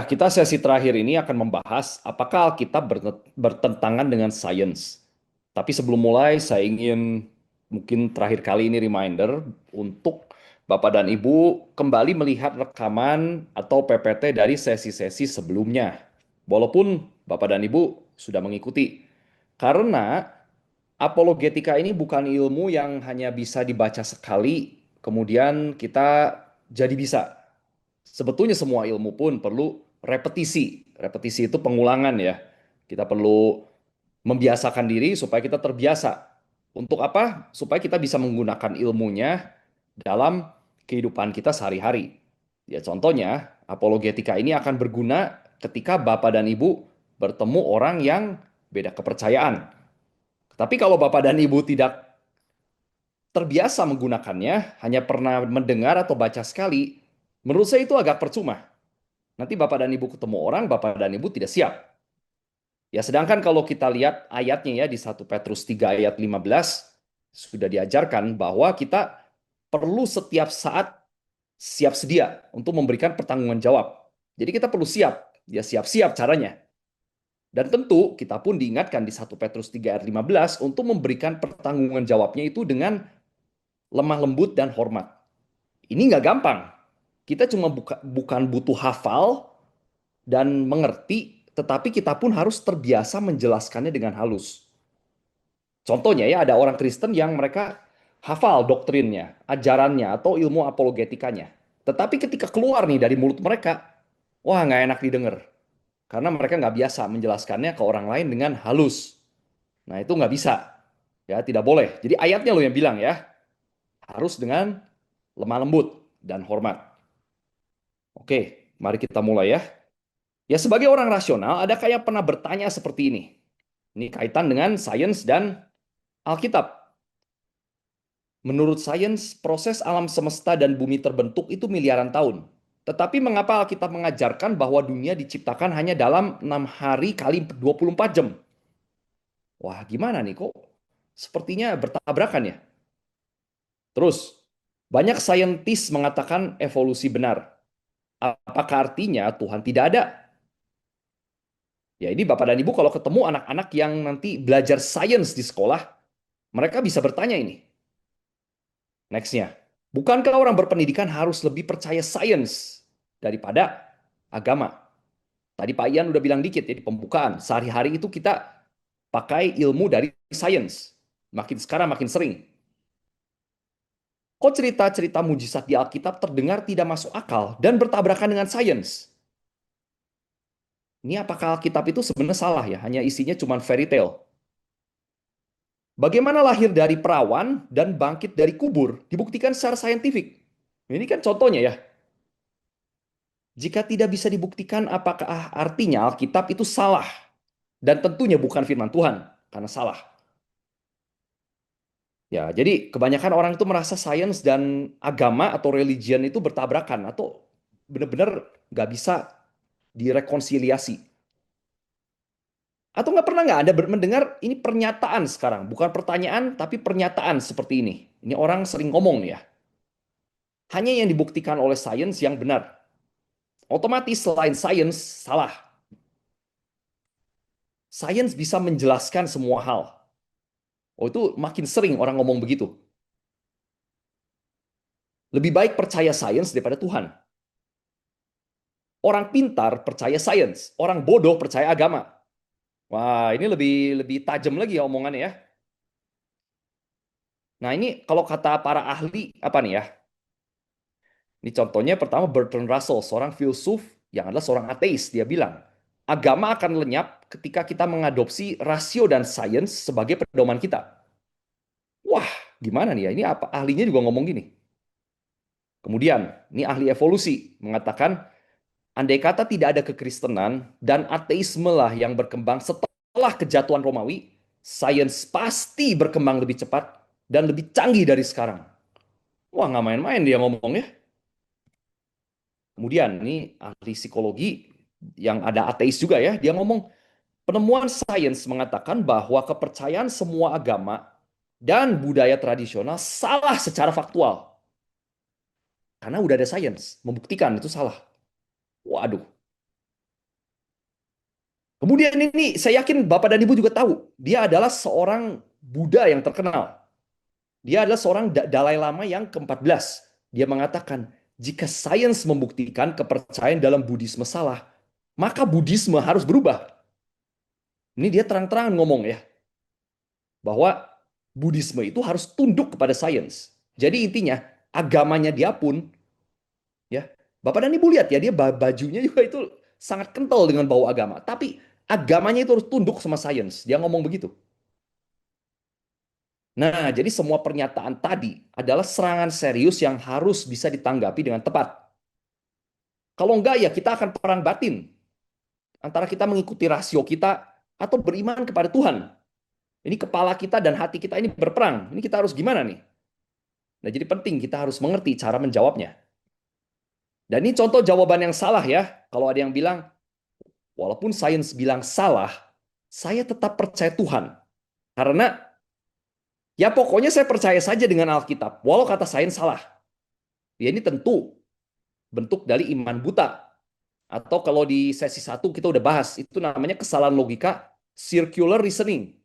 Ya, kita sesi terakhir ini akan membahas apakah Alkitab bertentangan dengan sains. Tapi sebelum mulai, saya ingin mungkin terakhir kali ini reminder untuk Bapak dan Ibu kembali melihat rekaman atau PPT dari sesi-sesi sebelumnya. Walaupun Bapak dan Ibu sudah mengikuti. Karena apologetika ini bukan ilmu yang hanya bisa dibaca sekali, kemudian kita jadi bisa. Sebetulnya semua ilmu pun perlu repetisi. Repetisi itu pengulangan ya. Kita perlu membiasakan diri supaya kita terbiasa. Untuk apa? Supaya kita bisa menggunakan ilmunya dalam kehidupan kita sehari-hari. Ya contohnya, apologetika ini akan berguna ketika Bapak dan Ibu bertemu orang yang beda kepercayaan. Tapi kalau Bapak dan Ibu tidak terbiasa menggunakannya, hanya pernah mendengar atau baca sekali, menurut saya itu agak percuma. Nanti Bapak dan Ibu ketemu orang, Bapak dan Ibu tidak siap. Ya, sedangkan kalau kita lihat ayatnya ya di 1 Petrus 3 ayat 15 sudah diajarkan bahwa kita perlu setiap saat siap sedia untuk memberikan pertanggungan jawab. Jadi kita perlu siap, ya siap-siap caranya. Dan tentu kita pun diingatkan di 1 Petrus 3 ayat 15 untuk memberikan pertanggungan jawabnya itu dengan lemah lembut dan hormat. Ini nggak gampang. Kita cuma bukan butuh hafal dan mengerti, tetapi kita pun harus terbiasa menjelaskannya dengan halus. Contohnya ya, ada orang Kristen yang mereka hafal doktrinnya, ajarannya, atau ilmu apologetikanya. Tetapi ketika keluar nih dari mulut mereka, wah nggak enak didengar. Karena mereka nggak biasa menjelaskannya ke orang lain dengan halus. Nah itu nggak bisa. Ya, tidak boleh. Jadi ayatnya lo yang bilang ya, harus dengan lemah lembut dan hormat. Oke, mari kita mulai ya. Ya, sebagai orang rasional, adakah yang pernah bertanya seperti ini? Ini kaitan dengan sains dan Alkitab. Menurut sains, proses alam semesta dan bumi terbentuk itu miliaran tahun. Tetapi mengapa Alkitab mengajarkan bahwa dunia diciptakan hanya dalam 6 hari kali 24 jam? Wah, gimana nih kok? Sepertinya bertabrakan ya. Terus, banyak saintis mengatakan evolusi benar. Apakah artinya Tuhan tidak ada? Ya, ini Bapak dan Ibu kalau ketemu anak-anak yang nanti belajar sains di sekolah, mereka bisa bertanya ini. Nextnya, bukankah orang berpendidikan harus lebih percaya sains daripada agama? Tadi Pak Ian udah bilang dikit ya di pembukaan. Sehari-hari itu kita pakai ilmu dari sains. Makin sekarang makin sering. Kok cerita-cerita mujizat di Alkitab terdengar tidak masuk akal dan bertabrakan dengan sains? Ini apakah Alkitab itu sebenarnya salah ya? Hanya isinya cuma fairy tale. Bagaimana lahir dari perawan dan bangkit dari kubur dibuktikan secara saintifik. Ini kan contohnya ya. Jika tidak bisa dibuktikan, apakah artinya Alkitab itu salah? Dan tentunya bukan firman Tuhan, karena salah. Ya, jadi kebanyakan orang itu merasa sains dan agama atau religion itu bertabrakan atau benar-benar nggak bisa direkonsiliasi. Atau nggak Anda mendengar ini pernyataan sekarang, bukan pertanyaan tapi pernyataan seperti ini. Ini orang sering ngomong nih ya. Hanya yang dibuktikan oleh sains yang benar. Otomatis selain sains salah. Sains bisa menjelaskan semua hal. Oh, itu makin sering orang ngomong begitu. Lebih baik percaya sains daripada Tuhan. Orang pintar percaya sains, orang bodoh percaya agama. Wah, ini lebih lebih tajam lagi ya omongannya ya. Nah, ini kalau kata para ahli apa nih ya? Ini contohnya pertama Bertrand Russell, seorang filsuf yang adalah seorang ateis. Dia bilang, agama akan lenyap ketika kita mengadopsi rasio dan sains sebagai pedoman kita. Wah, gimana nih ya? Ini apa? Ahlinya juga ngomong gini. Kemudian, ini ahli evolusi mengatakan, andai kata tidak ada kekristenan dan ateisme lah yang berkembang setelah kejatuhan Romawi, sains pasti berkembang lebih cepat dan lebih canggih dari sekarang. Wah, nggak main-main dia ngomongnya. Kemudian, ini ahli psikologi yang ada ateis juga ya, dia ngomong, penemuan sains mengatakan bahwa kepercayaan semua agama dan budaya tradisional salah secara faktual. Karena udah ada sains membuktikan itu salah. Waduh. Kemudian ini saya yakin Bapak dan Ibu juga tahu, dia adalah seorang Buddha yang terkenal. Dia adalah seorang Dalai Lama yang ke-14. Dia mengatakan, jika sains membuktikan kepercayaan dalam Buddhisme salah, maka Buddhisme harus berubah. Ini dia terang-terangan ngomong ya, bahwa Buddhisme itu harus tunduk kepada sains. Jadi intinya, agamanya dia pun, ya, Bapak dan Ibu lihat ya, dia bajunya juga itu sangat kental dengan bau agama. Tapi agamanya itu harus tunduk sama sains. Dia ngomong begitu. Nah, jadi semua pernyataan tadi adalah serangan serius yang harus bisa ditanggapi dengan tepat. Kalau enggak ya kita akan perang batin antara kita mengikuti rasio kita atau beriman kepada Tuhan. Ini kepala kita dan hati kita ini berperang. Ini kita harus gimana nih? Nah, jadi penting kita harus mengerti cara menjawabnya. Dan ini contoh jawaban yang salah ya. Kalau ada yang bilang, walaupun sains bilang salah, saya tetap percaya Tuhan. Karena ya pokoknya saya percaya saja dengan Alkitab, walau kata sains salah. Ya ini tentu bentuk dari iman buta. Atau kalau di sesi satu kita udah bahas, itu namanya kesalahan logika circular reasoning.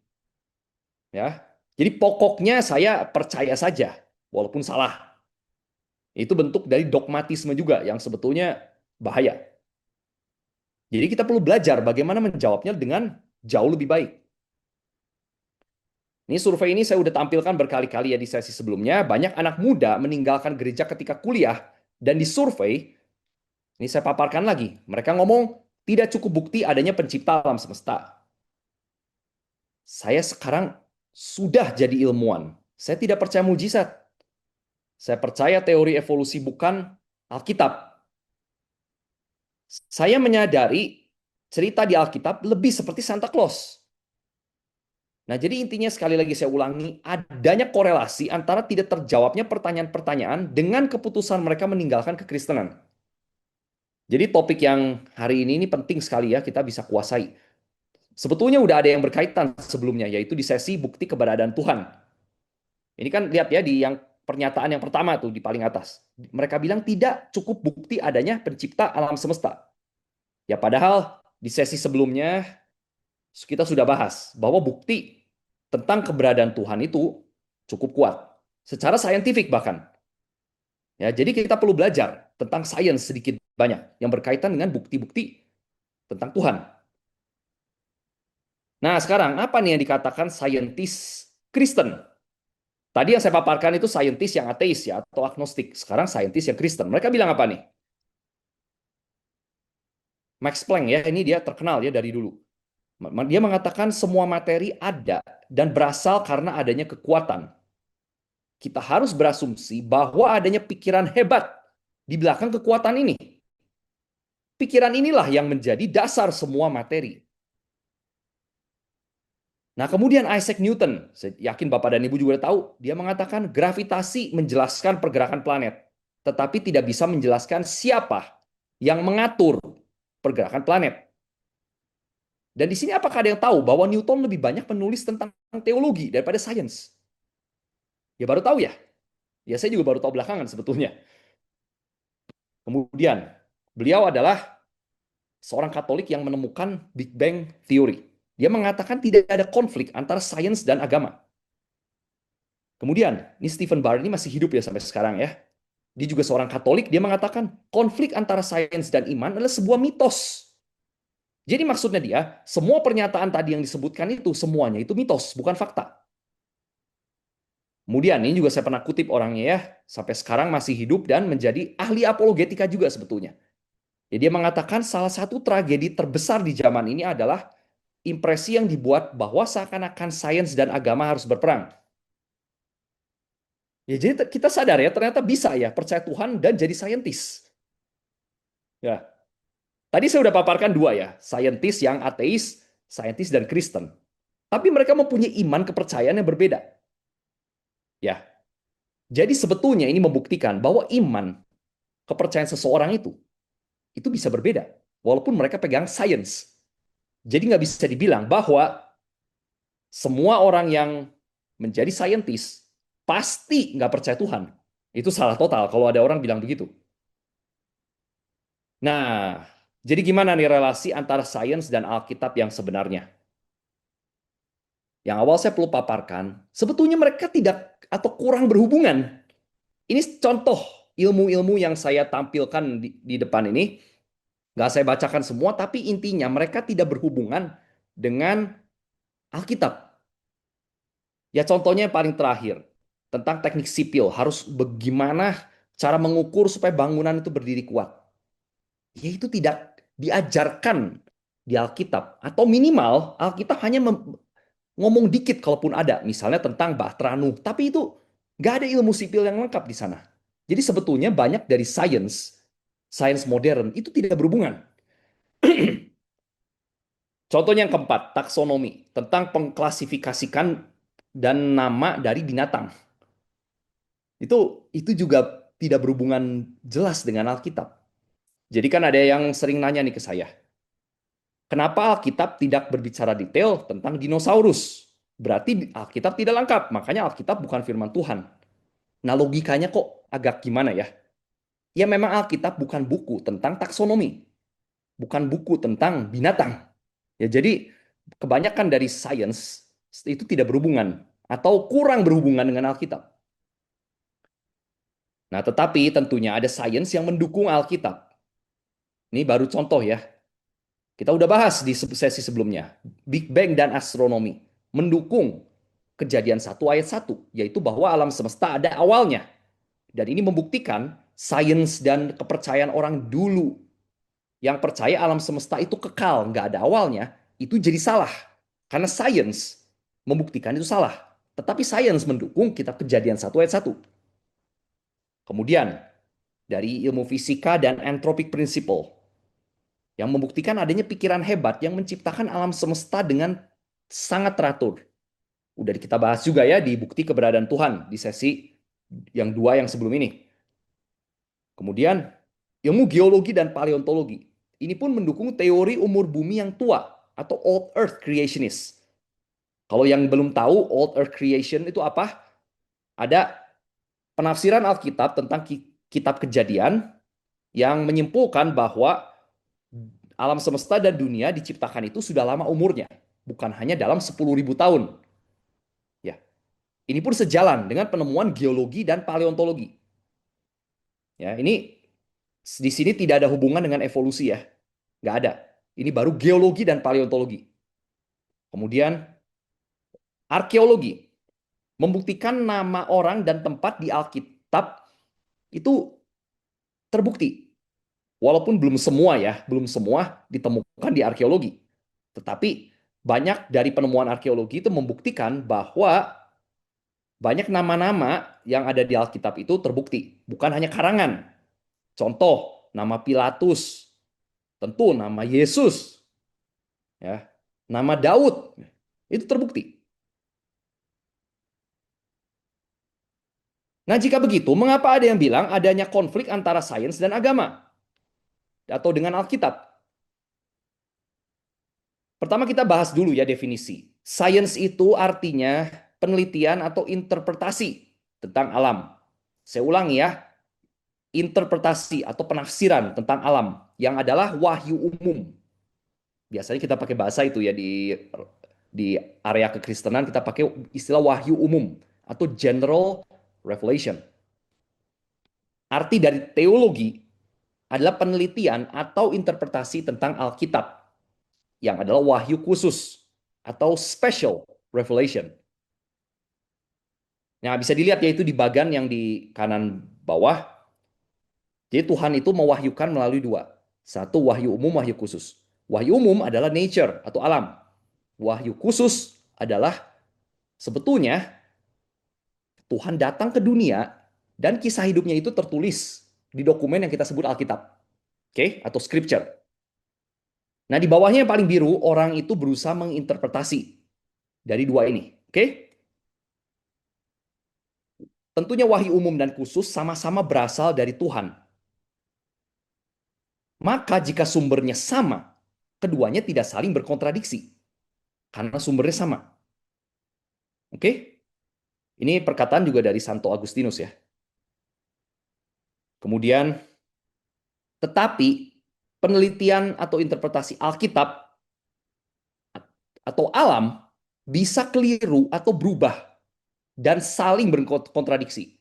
Ya, jadi pokoknya saya percaya saja, walaupun salah. Itu bentuk dari dogmatisme juga yang sebetulnya bahaya. Jadi kita perlu belajar bagaimana menjawabnya dengan jauh lebih baik. Ini survei ini saya udah tampilkan berkali-kali ya di sesi sebelumnya. Banyak anak muda meninggalkan gereja ketika kuliah dan di survei, ini saya paparkan lagi. Mereka ngomong tidak cukup bukti adanya pencipta alam semesta. Saya sekarang sudah jadi ilmuwan. Saya tidak percaya mujizat. Saya percaya teori evolusi bukan Alkitab. Saya menyadari cerita di Alkitab lebih seperti Santa Claus. Nah, jadi intinya sekali lagi saya ulangi, adanya korelasi antara tidak terjawabnya pertanyaan-pertanyaan dengan keputusan mereka meninggalkan kekristenan. Jadi topik yang hari ini penting sekali ya kita bisa kuasai. Sebetulnya udah ada yang berkaitan sebelumnya, yaitu di sesi bukti keberadaan Tuhan. Ini kan lihat ya di yang pernyataan yang pertama tuh di paling atas. Mereka bilang tidak cukup bukti adanya pencipta alam semesta. Ya padahal di sesi sebelumnya kita sudah bahas bahwa bukti tentang keberadaan Tuhan itu cukup kuat. Secara saintifik bahkan. Ya, jadi kita perlu belajar tentang sains sedikit banyak yang berkaitan dengan bukti-bukti tentang Tuhan. Nah, sekarang apa nih yang dikatakan saintis Kristen? Tadi yang saya paparkan itu saintis yang ateis ya atau agnostik. Sekarang saintis yang Kristen. Mereka bilang apa nih? Max Planck ya, ini dia terkenal ya dari dulu. Dia mengatakan semua materi ada dan berasal karena adanya kekuatan. Kita harus berasumsi bahwa adanya pikiran hebat di belakang kekuatan ini. Pikiran inilah yang menjadi dasar semua materi. Nah, kemudian Isaac Newton, saya yakin Bapak dan Ibu juga tahu, dia mengatakan gravitasi menjelaskan pergerakan planet, tetapi tidak bisa menjelaskan siapa yang mengatur pergerakan planet. Dan di sini apakah ada yang tahu bahwa Newton lebih banyak menulis tentang teologi daripada sains? Ya baru tahu ya. Ya saya juga baru tahu belakangan sebetulnya. Kemudian, beliau adalah seorang Katolik yang menemukan Big Bang Theory. Dia mengatakan tidak ada konflik antara sains dan agama. Kemudian, ini Stephen Barr ini masih hidup ya sampai sekarang ya. Dia juga seorang Katolik, dia mengatakan konflik antara sains dan iman adalah sebuah mitos. Jadi maksudnya dia, semua pernyataan tadi yang disebutkan itu semuanya itu mitos, bukan fakta. Kemudian ini juga saya pernah kutip orangnya ya, sampai sekarang masih hidup dan menjadi ahli apologetika juga sebetulnya. Jadi dia mengatakan salah satu tragedi terbesar di zaman ini adalah impresi yang dibuat bahwa seakan-akan sains dan agama harus berperang. Ya, jadi kita sadar ya, ternyata bisa ya percaya Tuhan dan jadi saintis. Ya, tadi saya udah paparkan dua ya, saintis yang ateis, saintis dan Kristen. Tapi mereka mempunyai iman kepercayaan yang berbeda. Ya, jadi sebetulnya ini membuktikan bahwa iman kepercayaan seseorang itu bisa berbeda, walaupun mereka pegang sains. Jadi nggak bisa dibilang bahwa semua orang yang menjadi saintis pasti nggak percaya Tuhan. Itu salah total kalau ada orang bilang begitu. Nah, Jadi gimana nih relasi antara sains dan Alkitab yang sebenarnya? Yang awal saya perlu paparkan, sebetulnya mereka tidak atau kurang berhubungan. Ini contoh ilmu-ilmu yang saya tampilkan di depan ini. Nggak saya bacakan semua, tapi intinya mereka tidak berhubungan dengan Alkitab. Ya contohnya yang paling terakhir, tentang teknik sipil, harus bagaimana cara mengukur supaya bangunan itu berdiri kuat. Ya itu tidak diajarkan di Alkitab. Atau minimal Alkitab hanya ngomong dikit kalaupun ada. Misalnya tentang Bahtera Nuh. Tapi itu nggak ada ilmu sipil yang lengkap di sana. Jadi sebetulnya banyak dari sains modern itu tidak berhubungan. Contohnya yang keempat, taksonomi. Tentang pengklasifikasikan dan nama dari binatang. Itu juga tidak berhubungan jelas dengan Alkitab. Jadi kan ada yang sering nanya nih ke saya, kenapa Alkitab tidak berbicara detail tentang dinosaurus? Berarti Alkitab tidak lengkap, makanya Alkitab bukan firman Tuhan. Nah, logikanya kok agak gimana ya? Ya memang Alkitab bukan buku tentang taksonomi, bukan buku tentang binatang. Ya jadi kebanyakan dari sains itu tidak berhubungan atau kurang berhubungan dengan Alkitab. Nah, tetapi tentunya ada sains yang mendukung Alkitab. Ini baru contoh ya. Kita udah bahas di sesi sebelumnya. Big Bang dan astronomi mendukung Kejadian 1 ayat 1, yaitu bahwa alam semesta ada awalnya. Dan ini membuktikan sains dan kepercayaan orang dulu yang percaya alam semesta itu kekal, nggak ada awalnya, itu jadi salah. Karena sains membuktikan itu salah. Tetapi sains mendukung kitab Kejadian 1 ayat 1. Kemudian, dari ilmu fisika dan anthropic principle, yang membuktikan adanya pikiran hebat yang menciptakan alam semesta dengan sangat teratur. Udah kita bahas juga ya di bukti keberadaan Tuhan di sesi yang dua yang sebelum ini. Kemudian ilmu geologi dan paleontologi. Ini pun mendukung teori umur bumi yang tua atau Old Earth Creationist. Kalau yang belum tahu Old Earth Creation itu apa? Ada penafsiran Alkitab tentang kitab Kejadian yang menyimpulkan bahwa alam semesta dan dunia diciptakan itu sudah lama umurnya, bukan hanya dalam 10.000 tahun. Ya, ini pun sejalan dengan penemuan geologi dan paleontologi. Ya, ini di sini tidak ada hubungan dengan evolusi ya, nggak ada. Ini baru geologi dan paleontologi. Kemudian arkeologi membuktikan nama orang dan tempat di Alkitab itu terbukti. Walaupun belum semua ya, belum semua ditemukan di arkeologi. Tetapi banyak dari penemuan arkeologi itu membuktikan bahwa banyak nama-nama yang ada di Alkitab itu terbukti, bukan hanya karangan. Contoh, nama Pilatus, tentu nama Yesus, ya, nama Daud, itu terbukti. Nah, jika begitu, mengapa ada yang bilang adanya konflik antara sains dan agama atau dengan Alkitab? Pertama kita bahas dulu ya definisi. Sains itu artinya penelitian atau interpretasi tentang alam. Saya ulangi ya, interpretasi atau penafsiran tentang alam yang adalah wahyu umum. Biasanya kita pakai bahasa itu ya di area kekristenan kita pakai istilah wahyu umum atau general revelation. Arti dari teologi adalah penelitian atau interpretasi tentang Alkitab yang adalah wahyu khusus atau special revelation. Nah, bisa dilihat yaitu di bagian yang di kanan bawah. Jadi Tuhan itu mewahyukan melalui dua. Satu wahyu umum, wahyu khusus. Wahyu umum adalah nature atau alam. Wahyu khusus adalah sebetulnya Tuhan datang ke dunia dan kisah hidupnya itu tertulis di dokumen yang kita sebut Alkitab. Oke, atau scripture. Nah, di bawahnya yang paling biru, orang itu berusaha menginterpretasi dari dua ini. Oke? Tentunya wahyu umum dan khusus sama-sama berasal dari Tuhan. Maka jika sumbernya sama, keduanya tidak saling berkontradiksi karena sumbernya sama. Oke? Ini perkataan juga dari Santo Agustinus ya. Kemudian, tetapi penelitian atau interpretasi Alkitab atau alam bisa keliru atau berubah dan saling berkontradiksi.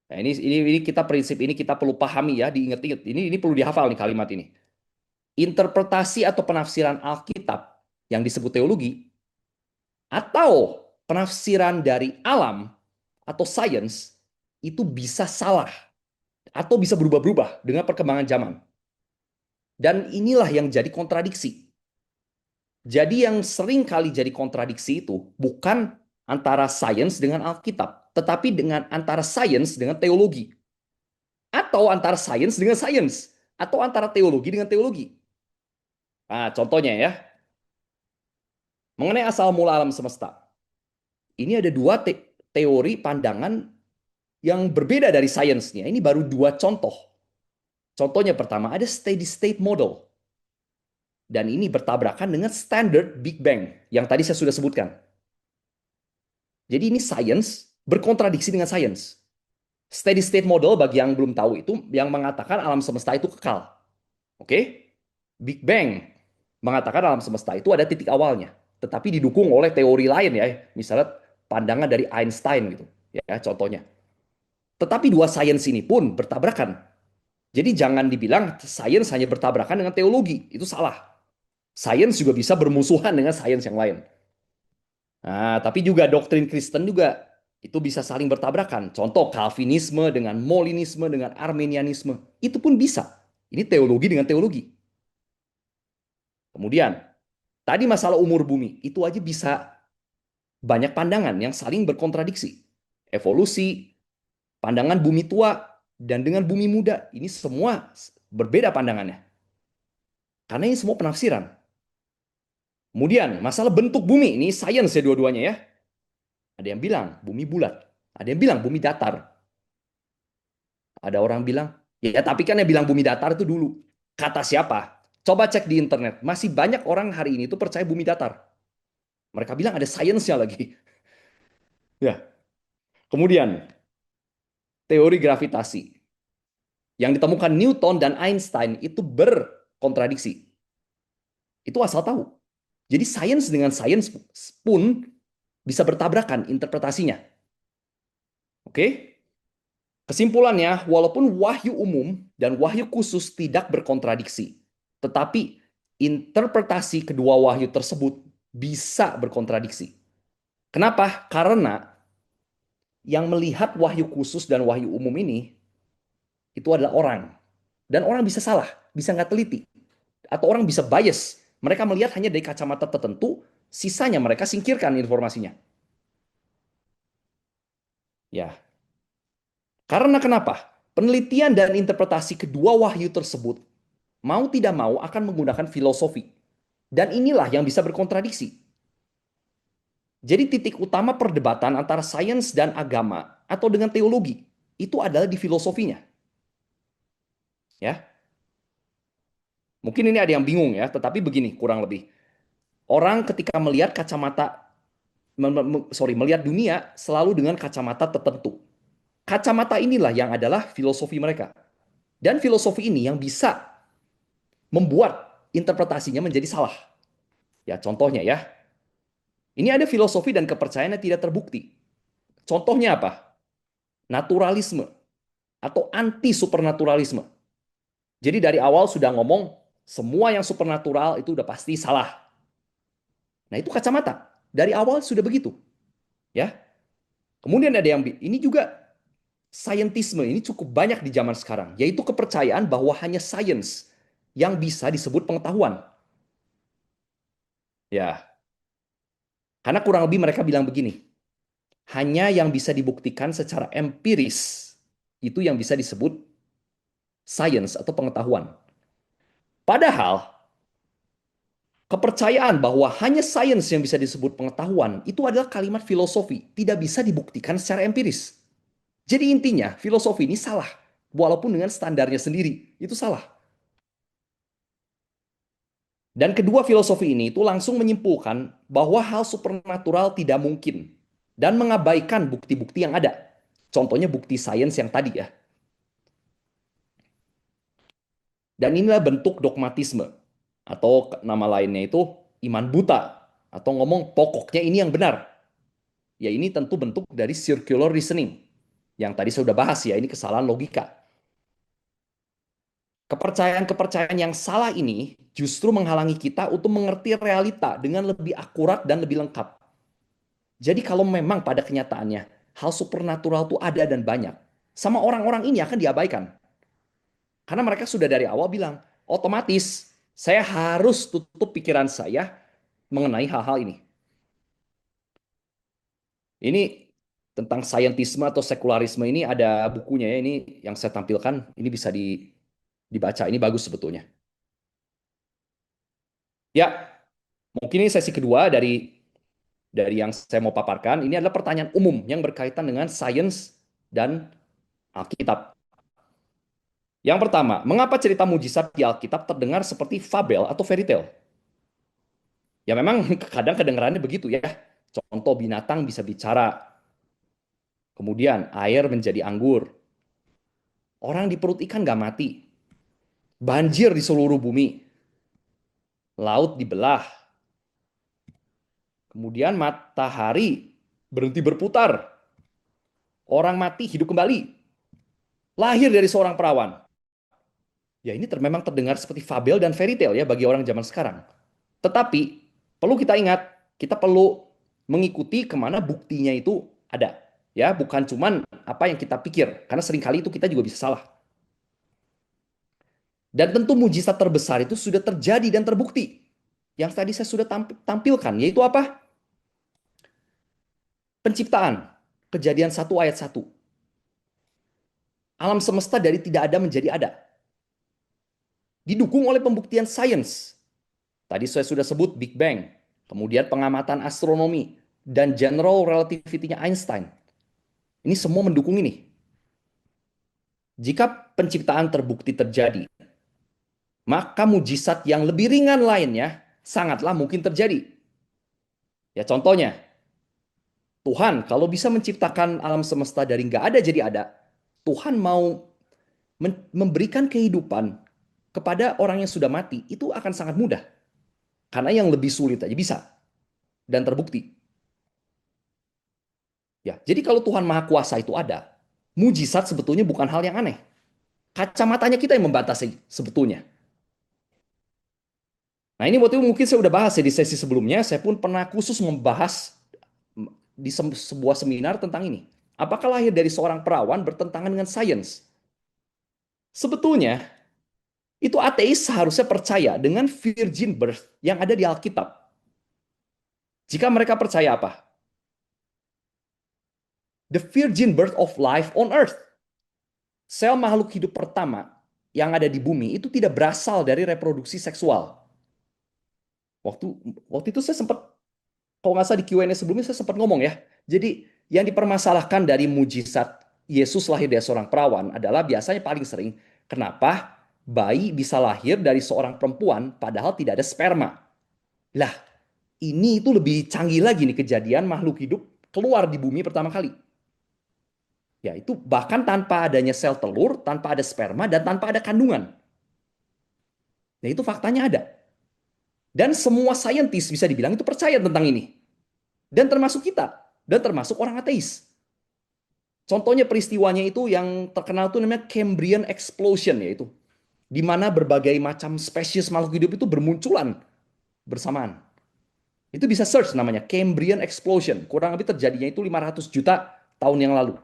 Nah, ini kita prinsip ini kita perlu pahami ya, diingat-ingat. Ini perlu dihafal nih kalimat ini. Interpretasi atau penafsiran Alkitab yang disebut teologi atau penafsiran dari alam atau sains itu bisa salah atau bisa berubah-berubah dengan perkembangan zaman. Dan inilah yang jadi kontradiksi. Jadi yang sering kali jadi kontradiksi itu bukan antara sains dengan Alkitab, tetapi dengan antara sains dengan teologi. Atau antara sains dengan sains. Atau antara teologi dengan teologi. Nah, contohnya ya, mengenai asal mula alam semesta. Ini ada dua teori pandangan yang berbeda dari sainsnya. Ini baru dua contoh. Contohnya pertama, ada steady state model. Dan ini bertabrakan dengan standard Big Bang yang tadi saya sudah sebutkan. Jadi ini sains berkontradiksi dengan sains. Steady state model bagi yang belum tahu itu yang mengatakan alam semesta itu kekal. Oke? Big Bang mengatakan alam semesta itu ada titik awalnya, tetapi didukung oleh teori lain ya, misalnya pandangan dari Einstein gitu. Ya, contohnya. Tetapi dua sains ini pun bertabrakan. Jadi jangan dibilang sains hanya bertabrakan dengan teologi, itu salah. Sains juga bisa bermusuhan dengan sains yang lain. Nah, tapi juga doktrin Kristen juga itu bisa saling bertabrakan. Contoh Calvinisme dengan Molinisme dengan Arminianisme. Itu pun bisa. Ini teologi dengan teologi. Kemudian, tadi masalah umur bumi. Itu aja bisa banyak pandangan yang saling berkontradiksi. Evolusi, pandangan bumi tua, dan dengan bumi muda. Ini semua berbeda pandangannya. Karena ini semua penafsiran. Kemudian, masalah bentuk bumi. Ini sains ya dua-duanya ya. Ada yang bilang bumi bulat. Ada yang bilang bumi datar. Ada orang bilang, ya tapi kan yang bilang bumi datar itu dulu. Kata siapa? Coba cek di internet. Masih banyak orang hari ini tuh percaya bumi datar. Mereka bilang ada sainsnya lagi. Ya. Kemudian, teori gravitasi. Yang ditemukan Newton dan Einstein itu berkontradiksi. Itu asal tahu. Jadi sains dengan sains pun bisa bertabrakan interpretasinya. Oke? Kesimpulannya, walaupun wahyu umum dan wahyu khusus tidak berkontradiksi, tetapi interpretasi kedua wahyu tersebut bisa berkontradiksi. Kenapa? Karena yang melihat wahyu khusus dan wahyu umum ini itu adalah orang. Dan orang bisa salah, bisa nggak teliti. Atau orang bisa bias. Mereka melihat hanya dari kacamata tertentu, sisanya mereka singkirkan informasinya. Ya, karena kenapa? Penelitian dan interpretasi kedua wahyu tersebut mau tidak mau akan menggunakan filosofi. Dan inilah yang bisa berkontradiksi. Jadi titik utama perdebatan antara sains dan agama atau dengan teologi itu adalah di filosofinya. Ya, mungkin ini ada yang bingung ya, tetapi begini kurang lebih. Orang ketika melihat melihat dunia selalu dengan kacamata tertentu. Kacamata inilah yang adalah filosofi mereka. Dan filosofi ini yang bisa membuat interpretasinya menjadi salah. Ya, contohnya ya. Ini ada filosofi dan kepercayaan yang tidak terbukti. Contohnya apa? Naturalisme atau anti supernaturalisme. Jadi dari awal sudah ngomong semua yang supernatural itu udah pasti salah. Nah, itu kacamata. Dari awal sudah begitu. Ya. Kemudian ada yang ini juga saintisme ini cukup banyak di zaman sekarang, yaitu kepercayaan bahwa hanya sains yang bisa disebut pengetahuan. Ya, karena kurang lebih mereka bilang begini, hanya yang bisa dibuktikan secara empiris itu yang bisa disebut sains atau pengetahuan. Padahal kepercayaan bahwa hanya sains yang bisa disebut pengetahuan itu adalah kalimat filosofi, tidak bisa dibuktikan secara empiris. Jadi intinya filosofi ini salah, walaupun dengan standarnya sendiri itu salah. Dan kedua filosofi ini itu langsung menyimpulkan bahwa hal supernatural tidak mungkin dan mengabaikan bukti-bukti yang ada. Contohnya bukti sains yang tadi ya. Dan inilah bentuk dogmatisme, atau nama lainnya itu iman buta, atau ngomong pokoknya ini yang benar. Ya ini tentu bentuk dari circular reasoning. Yang tadi saya sudah bahas ya, ini kesalahan logika. Kepercayaan-kepercayaan yang salah ini justru menghalangi kita untuk mengerti realita dengan lebih akurat dan lebih lengkap. Jadi kalau memang pada kenyataannya hal supernatural itu ada dan banyak, sama orang-orang ini akan diabaikan. Karena mereka sudah dari awal bilang, otomatis saya harus tutup pikiran saya mengenai hal-hal ini. Ini tentang saintisme atau sekularisme ini ada bukunya ya, ini yang saya tampilkan, ini bisa dibaca, ini bagus sebetulnya. Ya, mungkin ini sesi kedua dari yang saya mau paparkan. Ini adalah pertanyaan umum yang berkaitan dengan sains dan Alkitab. Yang pertama, mengapa cerita mujizat di Alkitab terdengar seperti fabel atau fairy tale? Ya memang kadang kedengarannya begitu ya. Contoh binatang bisa bicara, kemudian air menjadi anggur, orang di perut ikan nggak mati, banjir di seluruh bumi, laut dibelah, kemudian matahari berhenti berputar, orang mati hidup kembali, lahir dari seorang perawan. Ya ini memang terdengar seperti fabel dan fairy tale ya bagi orang zaman sekarang. Tetapi perlu kita ingat, kita perlu mengikuti kemana buktinya itu ada. Ya, bukan cuman apa yang kita pikir, karena seringkali itu kita juga bisa salah. Dan tentu mujizat terbesar itu sudah terjadi dan terbukti. Yang tadi saya sudah tampilkan, yaitu apa? Penciptaan. Kejadian 1 ayat 1. Alam semesta dari tidak ada menjadi ada. Didukung oleh pembuktian sains. Tadi saya sudah sebut Big Bang. Kemudian pengamatan astronomi. Dan general relativity-nya Einstein. Ini semua mendukung ini. Jika penciptaan terbukti terjadi, maka mujizat yang lebih ringan lainnya sangatlah mungkin terjadi. Ya contohnya, Tuhan kalau bisa menciptakan alam semesta dari nggak ada jadi ada, Tuhan mau memberikan kehidupan kepada orang yang sudah mati, itu akan sangat mudah. Karena yang lebih sulit aja bisa dan terbukti. Ya, jadi kalau Tuhan Maha Kuasa itu ada, mujizat sebetulnya bukan hal yang aneh. Kacamatanya kita yang membatasi sebetulnya. Nah ini waktu itu mungkin saya udah bahas ya di sesi sebelumnya, saya pun pernah khusus membahas di sebuah seminar tentang ini. Apakah lahir dari seorang perawan bertentangan dengan sains? Sebetulnya itu ateis seharusnya percaya dengan virgin birth yang ada di Alkitab. Jika mereka percaya apa? The virgin birth of life on earth. Sel makhluk hidup pertama yang ada di bumi itu tidak berasal dari reproduksi seksual. Waktu waktu itu saya sempat, kalau nggak salah di Q&A sebelumnya saya sempat ngomong ya. Jadi yang dipermasalahkan dari mujizat Yesus lahir dari seorang perawan adalah biasanya paling sering kenapa bayi bisa lahir dari seorang perempuan padahal tidak ada sperma. Lah, ini itu lebih canggih lagi nih kejadian makhluk hidup keluar di bumi pertama kali. Ya, itu bahkan tanpa adanya sel telur, tanpa ada sperma, dan tanpa ada kandungan. Nah, itu faktanya ada. Dan semua saintis bisa dibilang itu percaya tentang ini. Dan termasuk kita. Dan termasuk orang ateis. Contohnya peristiwanya itu yang terkenal itu namanya Cambrian Explosion, yaitu di mana berbagai macam spesies makhluk hidup itu bermunculan bersamaan. Itu bisa search namanya Cambrian Explosion. Kurang lebih terjadinya itu 500 juta tahun yang lalu.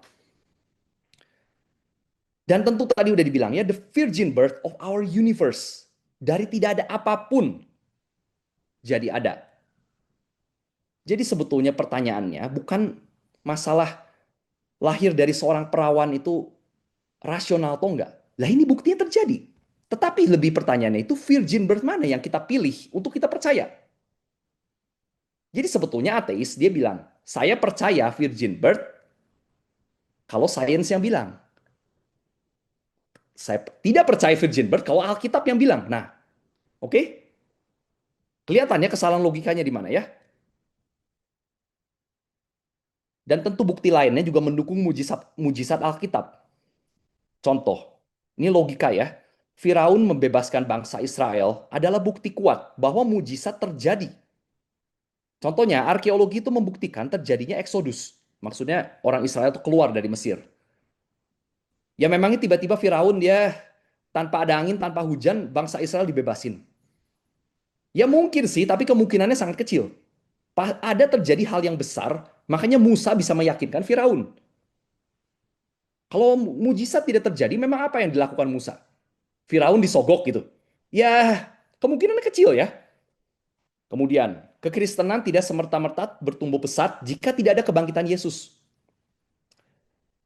Dan tentu tadi udah dibilang ya, the virgin birth of our universe. Dari tidak ada apapun jadi ada. Jadi sebetulnya pertanyaannya bukan masalah lahir dari seorang perawan itu rasional atau enggak. Lah ini buktinya terjadi. Tetapi lebih pertanyaannya itu virgin birth mana yang kita pilih untuk kita percaya. Jadi sebetulnya ateis dia bilang, saya percaya virgin birth kalau sains yang bilang. Saya tidak percaya virgin birth kalau Alkitab yang bilang. Nah, oke? Okay? Kelihatannya kesalahan logikanya di mana ya? Dan tentu bukti lainnya juga mendukung mujizat Alkitab. Contoh, ini logika ya. Firaun membebaskan bangsa Israel adalah bukti kuat bahwa mujizat terjadi. Contohnya, arkeologi itu membuktikan terjadinya eksodus. Maksudnya orang Israel itu keluar dari Mesir. Ya memangnya tiba-tiba Firaun dia tanpa ada angin, tanpa hujan, bangsa Israel dibebasin. Ya mungkin sih, tapi kemungkinannya sangat kecil. Ada terjadi hal yang besar, makanya Musa bisa meyakinkan Firaun. Kalau mujizat tidak terjadi, memang apa yang dilakukan Musa? Firaun disogok gitu. Ya, kemungkinannya kecil ya. Kemudian, kekristenan tidak semerta-merta bertumbuh pesat jika tidak ada kebangkitan Yesus.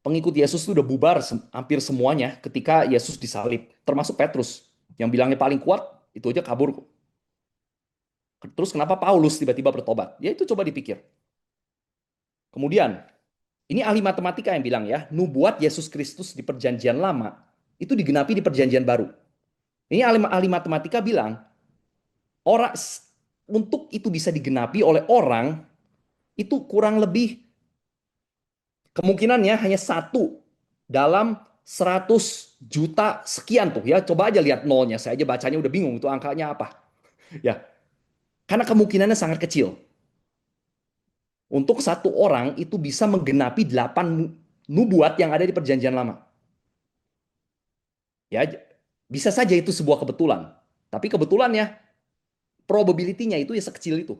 Pengikut Yesus itu udah bubar hampir semuanya ketika Yesus disalib, termasuk Petrus. Yang bilangnya paling kuat, itu aja kabur. Terus kenapa Paulus tiba-tiba bertobat? Ya itu coba dipikir. Kemudian, ini ahli matematika yang bilang ya, nubuat Yesus Kristus di perjanjian lama itu digenapi di perjanjian baru. Ini ahli matematika bilang, orang untuk itu bisa digenapi oleh orang itu kurang lebih kemungkinannya hanya satu dalam 100 juta sekian tuh ya. Coba aja lihat nolnya. Saya aja bacanya udah bingung itu angkanya apa. Ya, karena kemungkinannya sangat kecil. Untuk satu orang itu bisa menggenapi 8 nubuat yang ada di perjanjian lama. Ya, bisa saja itu sebuah kebetulan. Tapi kebetulannya probability-nya itu ya sekecil itu.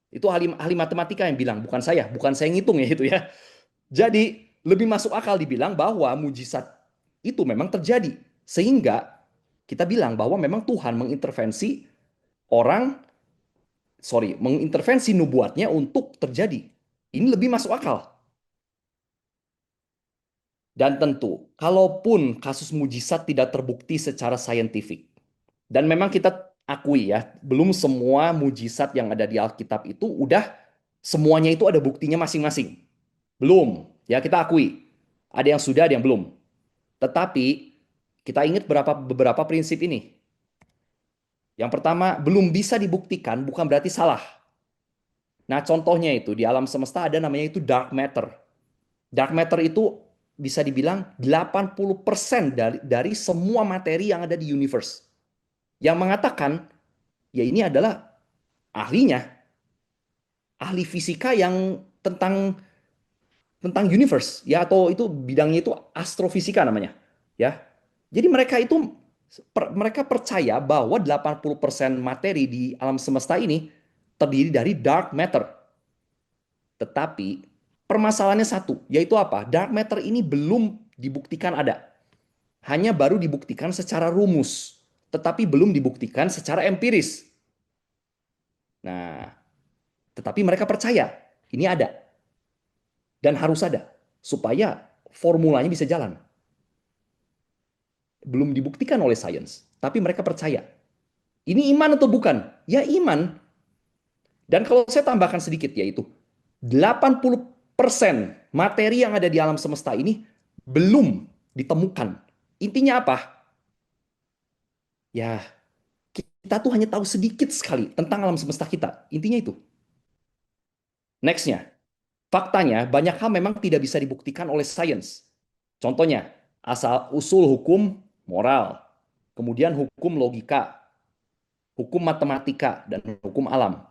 Itu ahli matematika yang bilang, bukan saya yang ngitung ya itu ya. Jadi lebih masuk akal dibilang bahwa mujizat itu memang terjadi. Sehingga kita bilang bahwa memang Tuhan mengintervensi orang, mengintervensi nubuatnya untuk terjadi. Ini lebih masuk akal. Dan tentu, kalaupun kasus mujizat tidak terbukti secara saintifik, dan memang kita akui ya, belum semua mujizat yang ada di Alkitab itu udah semuanya itu ada buktinya masing-masing. Belum, ya kita akui. Ada yang sudah, ada yang belum. Tetapi kita ingat beberapa prinsip ini. Yang pertama, belum bisa dibuktikan bukan berarti salah. Nah, contohnya itu di alam semesta ada namanya itu dark matter. Dark matter itu bisa dibilang 80% dari semua materi yang ada di universe. Yang mengatakan, ya ini adalah ahlinya, ahli fisika yang tentang universe ya, atau itu bidangnya itu astrofisika namanya ya. Jadi mereka percaya bahwa 80% materi di alam semesta ini terdiri dari dark matter. Tetapi permasalahannya satu, yaitu apa? Dark matter ini belum dibuktikan ada. Hanya baru dibuktikan secara rumus, tetapi belum dibuktikan secara empiris. Nah, tetapi mereka percaya ini ada dan harus ada supaya formulanya bisa jalan. Belum dibuktikan oleh sains, tapi mereka percaya. Ini iman atau bukan? Ya iman. Dan kalau saya tambahkan sedikit yaitu 80% materi yang ada di alam semesta ini belum ditemukan. Intinya apa? Ya, kita tuh hanya tahu sedikit sekali tentang alam semesta kita. Intinya itu. Nextnya, faktanya banyak hal memang tidak bisa dibuktikan oleh sains. Contohnya, asal usul hukum moral, kemudian hukum logika, hukum matematika, dan hukum alam.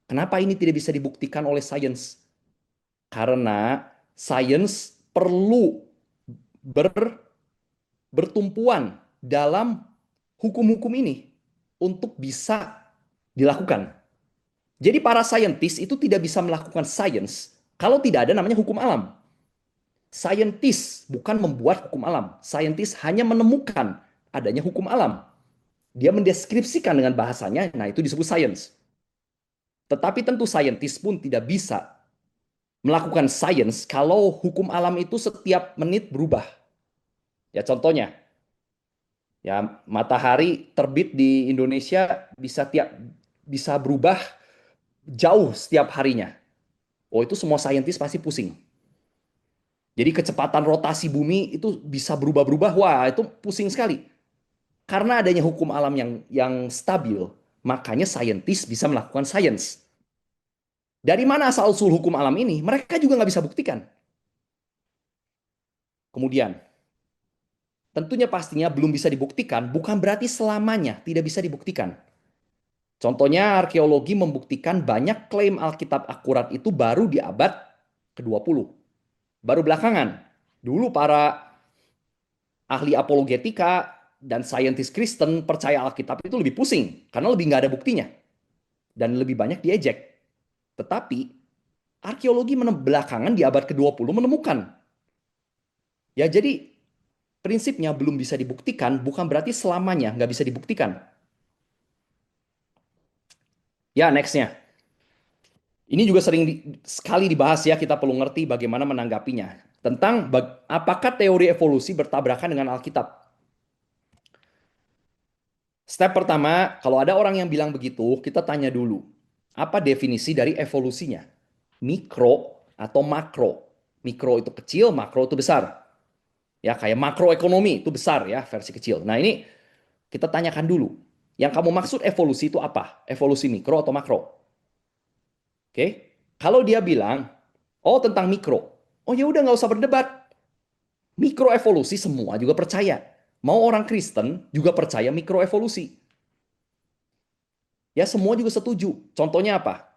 Kenapa ini tidak bisa dibuktikan oleh sains? Karena sains perlu ber, bertumpuan dalam hukum-hukum ini untuk bisa dilakukan. Jadi para saintis itu tidak bisa melakukan sains kalau tidak ada namanya hukum alam. Saintis bukan membuat hukum alam. Saintis hanya menemukan adanya hukum alam. Dia mendeskripsikan dengan bahasanya, nah itu disebut sains. Tetapi tentu saintis pun tidak bisa melakukan sains kalau hukum alam itu setiap menit berubah. Ya contohnya, ya matahari terbit di Indonesia bisa berubah jauh setiap harinya. Oh itu semua saintis pasti pusing. Jadi kecepatan rotasi bumi itu bisa berubah-berubah. Wah, itu pusing sekali. Karena adanya hukum alam yang stabil, makanya saintis bisa melakukan sains. Dari mana asal usul hukum alam ini? Mereka juga nggak bisa buktikan. Kemudian, tentunya pastinya belum bisa dibuktikan, bukan berarti selamanya tidak bisa dibuktikan. Contohnya arkeologi membuktikan banyak klaim Alkitab akurat itu baru di abad ke-20. Baru belakangan. Dulu para ahli apologetika dan saintis Kristen percaya Alkitab itu lebih pusing karena lebih nggak ada buktinya dan lebih banyak diejek. Tetapi arkeologi belakangan di abad ke-20 menemukan. Ya jadi prinsipnya belum bisa dibuktikan bukan berarti selamanya nggak bisa dibuktikan. Ya, nextnya. Ini juga sekali dibahas ya, kita perlu ngerti bagaimana menanggapinya. Tentang apakah teori evolusi bertabrakan dengan Alkitab. Step pertama, kalau ada orang yang bilang begitu, kita tanya dulu. Apa definisi dari evolusinya? Mikro atau makro? Mikro itu kecil, makro itu besar. Ya, kayak makroekonomi itu besar ya, versi kecil. Nah, ini kita tanyakan dulu. Yang kamu maksud evolusi itu apa? Evolusi mikro atau makro? Oke? Kalau dia bilang, oh tentang mikro. Oh ya udah nggak usah berdebat. Mikroevolusi semua juga percaya. Mau orang Kristen juga percaya mikroevolusi. Ya semua juga setuju. Contohnya apa?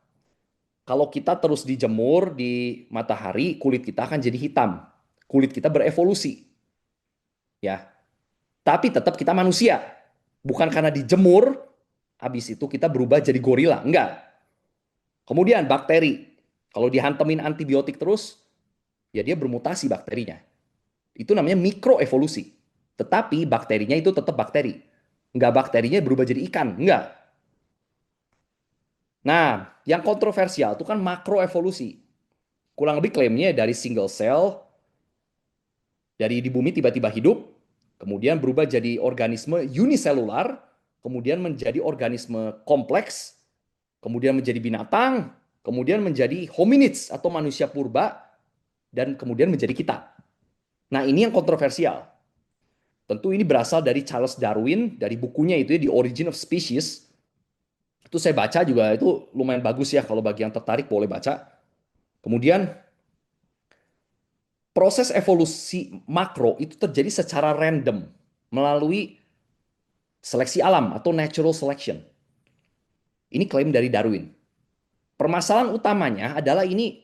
Kalau kita terus dijemur di matahari, kulit kita akan jadi hitam. Kulit kita berevolusi. Ya, tapi tetap kita manusia. Bukan karena dijemur, habis itu kita berubah jadi gorila. Enggak. Kemudian bakteri. Kalau dihantemin antibiotik terus, ya dia bermutasi bakterinya. Itu namanya mikroevolusi. Tetapi bakterinya itu tetap bakteri. Enggak bakterinya berubah jadi ikan. Enggak. Nah, yang kontroversial itu kan makroevolusi. Kurang lebih klaimnya dari single cell, dari di bumi tiba-tiba hidup, kemudian berubah jadi organisme uniselular, kemudian menjadi organisme kompleks, kemudian menjadi binatang, kemudian menjadi hominids atau manusia purba, dan kemudian menjadi kita. Nah, ini yang kontroversial. Tentu ini berasal dari Charles Darwin, dari bukunya itu ya, The Origin of Species. Itu saya baca juga, itu lumayan bagus ya, kalau bagi yang tertarik boleh baca. Kemudian, proses evolusi makro itu terjadi secara random, melalui seleksi alam atau natural selection. Ini klaim dari Darwin. Permasalahan utamanya adalah ini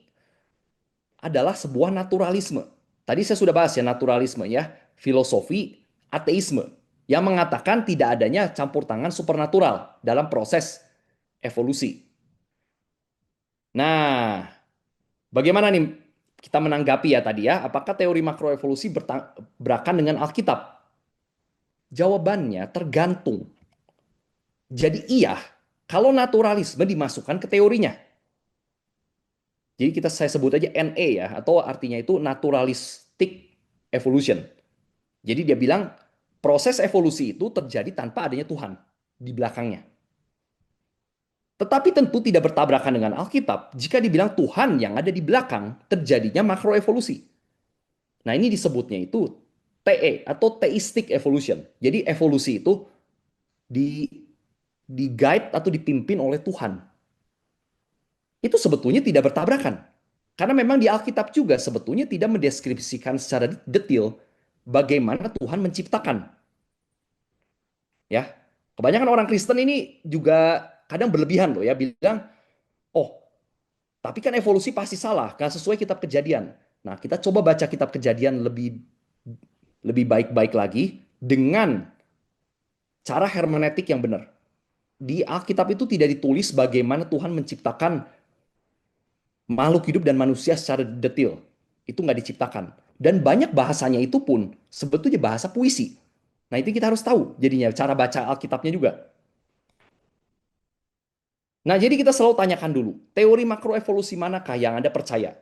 adalah sebuah naturalisme. Tadi saya sudah bahas ya naturalisme ya, filosofi ateisme yang mengatakan tidak adanya campur tangan supernatural dalam proses evolusi. Nah, bagaimana nih kita menanggapi ya tadi ya, apakah teori makroevolusi bertabrakan dengan Alkitab? Jawabannya tergantung. Jadi iya, kalau naturalisme dimasukkan ke teorinya. Jadi saya sebut aja NA ya, atau artinya itu naturalistic evolution. Jadi dia bilang proses evolusi itu terjadi tanpa adanya Tuhan di belakangnya. Tetapi tentu tidak bertabrakan dengan Alkitab jika dibilang Tuhan yang ada di belakang terjadinya makroevolusi. Nah ini disebutnya itu TE atau theistic evolution. Jadi evolusi itu di guide atau dipimpin oleh Tuhan. Itu sebetulnya tidak bertabrakan. Karena memang di Alkitab juga sebetulnya tidak mendeskripsikan secara detail bagaimana Tuhan menciptakan. Ya, kebanyakan orang Kristen ini juga kadang berlebihan loh ya, bilang, oh, tapi kan evolusi pasti salah, nggak sesuai kitab Kejadian. Nah, kita coba baca kitab Kejadian lebih lebih baik-baik lagi dengan cara hermeneutik yang benar. Di Alkitab itu tidak ditulis bagaimana Tuhan menciptakan makhluk hidup dan manusia secara detail. Itu nggak diciptakan. Dan banyak bahasanya itu pun sebetulnya bahasa puisi. Nah, itu kita harus tahu jadinya cara baca Alkitabnya juga. Nah, jadi kita selalu tanyakan dulu, teori makroevolusi manakah yang Anda percaya?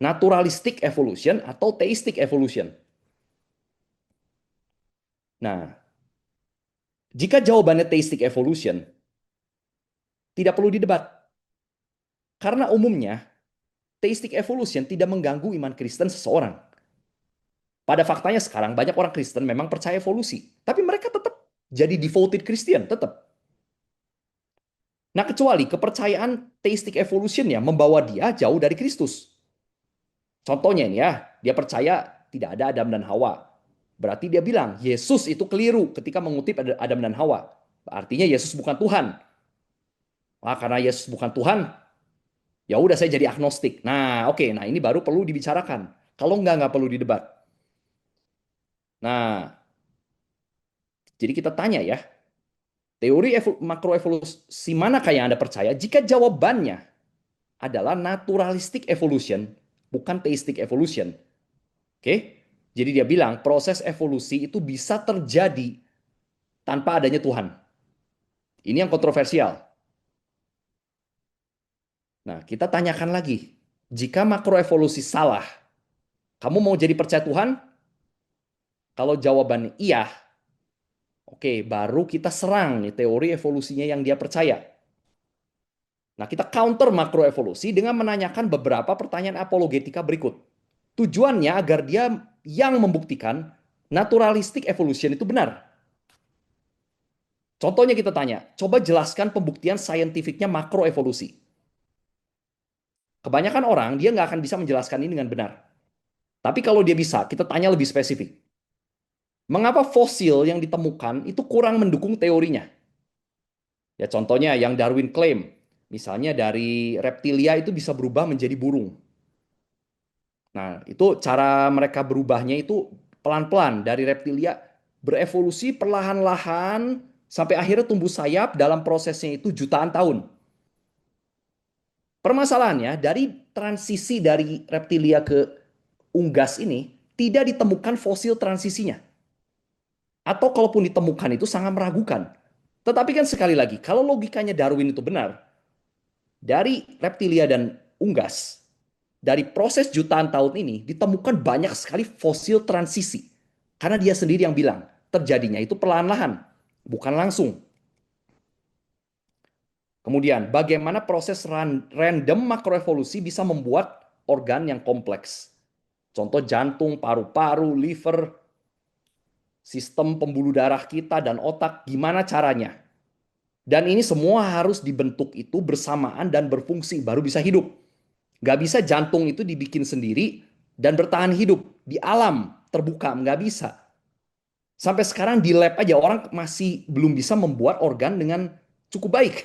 Naturalistic evolution atau theistic evolution? Nah, jika jawabannya theistic evolution, tidak perlu didebat. Karena umumnya, theistic evolution tidak mengganggu iman Kristen seseorang. Pada faktanya sekarang, banyak orang Kristen memang percaya evolusi. Tapi mereka tetap jadi devoted Christian, tetap. Nah, kecuali kepercayaan theistic evolution ya membawa dia jauh dari Kristus. Contohnya ini ya, dia percaya tidak ada Adam dan Hawa. Berarti dia bilang Yesus itu keliru ketika mengutip Adam dan Hawa. Artinya Yesus bukan Tuhan. Wah, karena Yesus bukan Tuhan, ya udah saya jadi agnostik. Nah, oke, nah ini baru perlu dibicarakan. Kalau nggak perlu didebat. Nah, jadi kita tanya ya, teori makroevolusi manakah yang Anda percaya? Jika jawabannya adalah naturalistic evolution, bukan theistic evolution. Oke? Jadi dia bilang proses evolusi itu bisa terjadi tanpa adanya Tuhan. Ini yang kontroversial. Nah, kita tanyakan lagi. Jika makroevolusi salah, kamu mau jadi percaya Tuhan? Kalau jawabannya iya, oke, baru kita serang nih teori evolusinya yang dia percaya. Nah, kita counter makroevolusi dengan menanyakan beberapa pertanyaan apologetika berikut. Tujuannya agar dia yang membuktikan naturalistic evolution itu benar. Contohnya kita tanya, coba jelaskan pembuktian saintifiknya makroevolusi. Kebanyakan orang dia nggak akan bisa menjelaskan ini dengan benar. Tapi kalau dia bisa, kita tanya lebih spesifik. Mengapa fosil yang ditemukan itu kurang mendukung teorinya? Ya contohnya yang Darwin klaim, misalnya dari reptilia itu bisa berubah menjadi burung. Nah, itu cara mereka berubahnya itu pelan-pelan dari reptilia berevolusi perlahan-lahan sampai akhirnya tumbuh sayap dalam prosesnya itu jutaan tahun. Permasalahannya dari transisi dari reptilia ke unggas ini tidak ditemukan fosil transisinya. Atau kalaupun ditemukan itu sangat meragukan. Tetapi kan sekali lagi, kalau logikanya Darwin itu benar, dari reptilia dan unggas, dari proses jutaan tahun ini ditemukan banyak sekali fosil transisi. Karena dia sendiri yang bilang, terjadinya itu perlahan-lahan, bukan langsung. Kemudian, bagaimana proses random makroevolusi bisa membuat organ yang kompleks. Contoh jantung, paru-paru, liver, sistem pembuluh darah kita, dan otak, gimana caranya? Dan ini semua harus dibentuk itu bersamaan dan berfungsi, baru bisa hidup. Nggak bisa jantung itu dibikin sendiri dan bertahan hidup di alam terbuka, nggak bisa. Sampai sekarang di lab aja orang masih belum bisa membuat organ dengan cukup baik.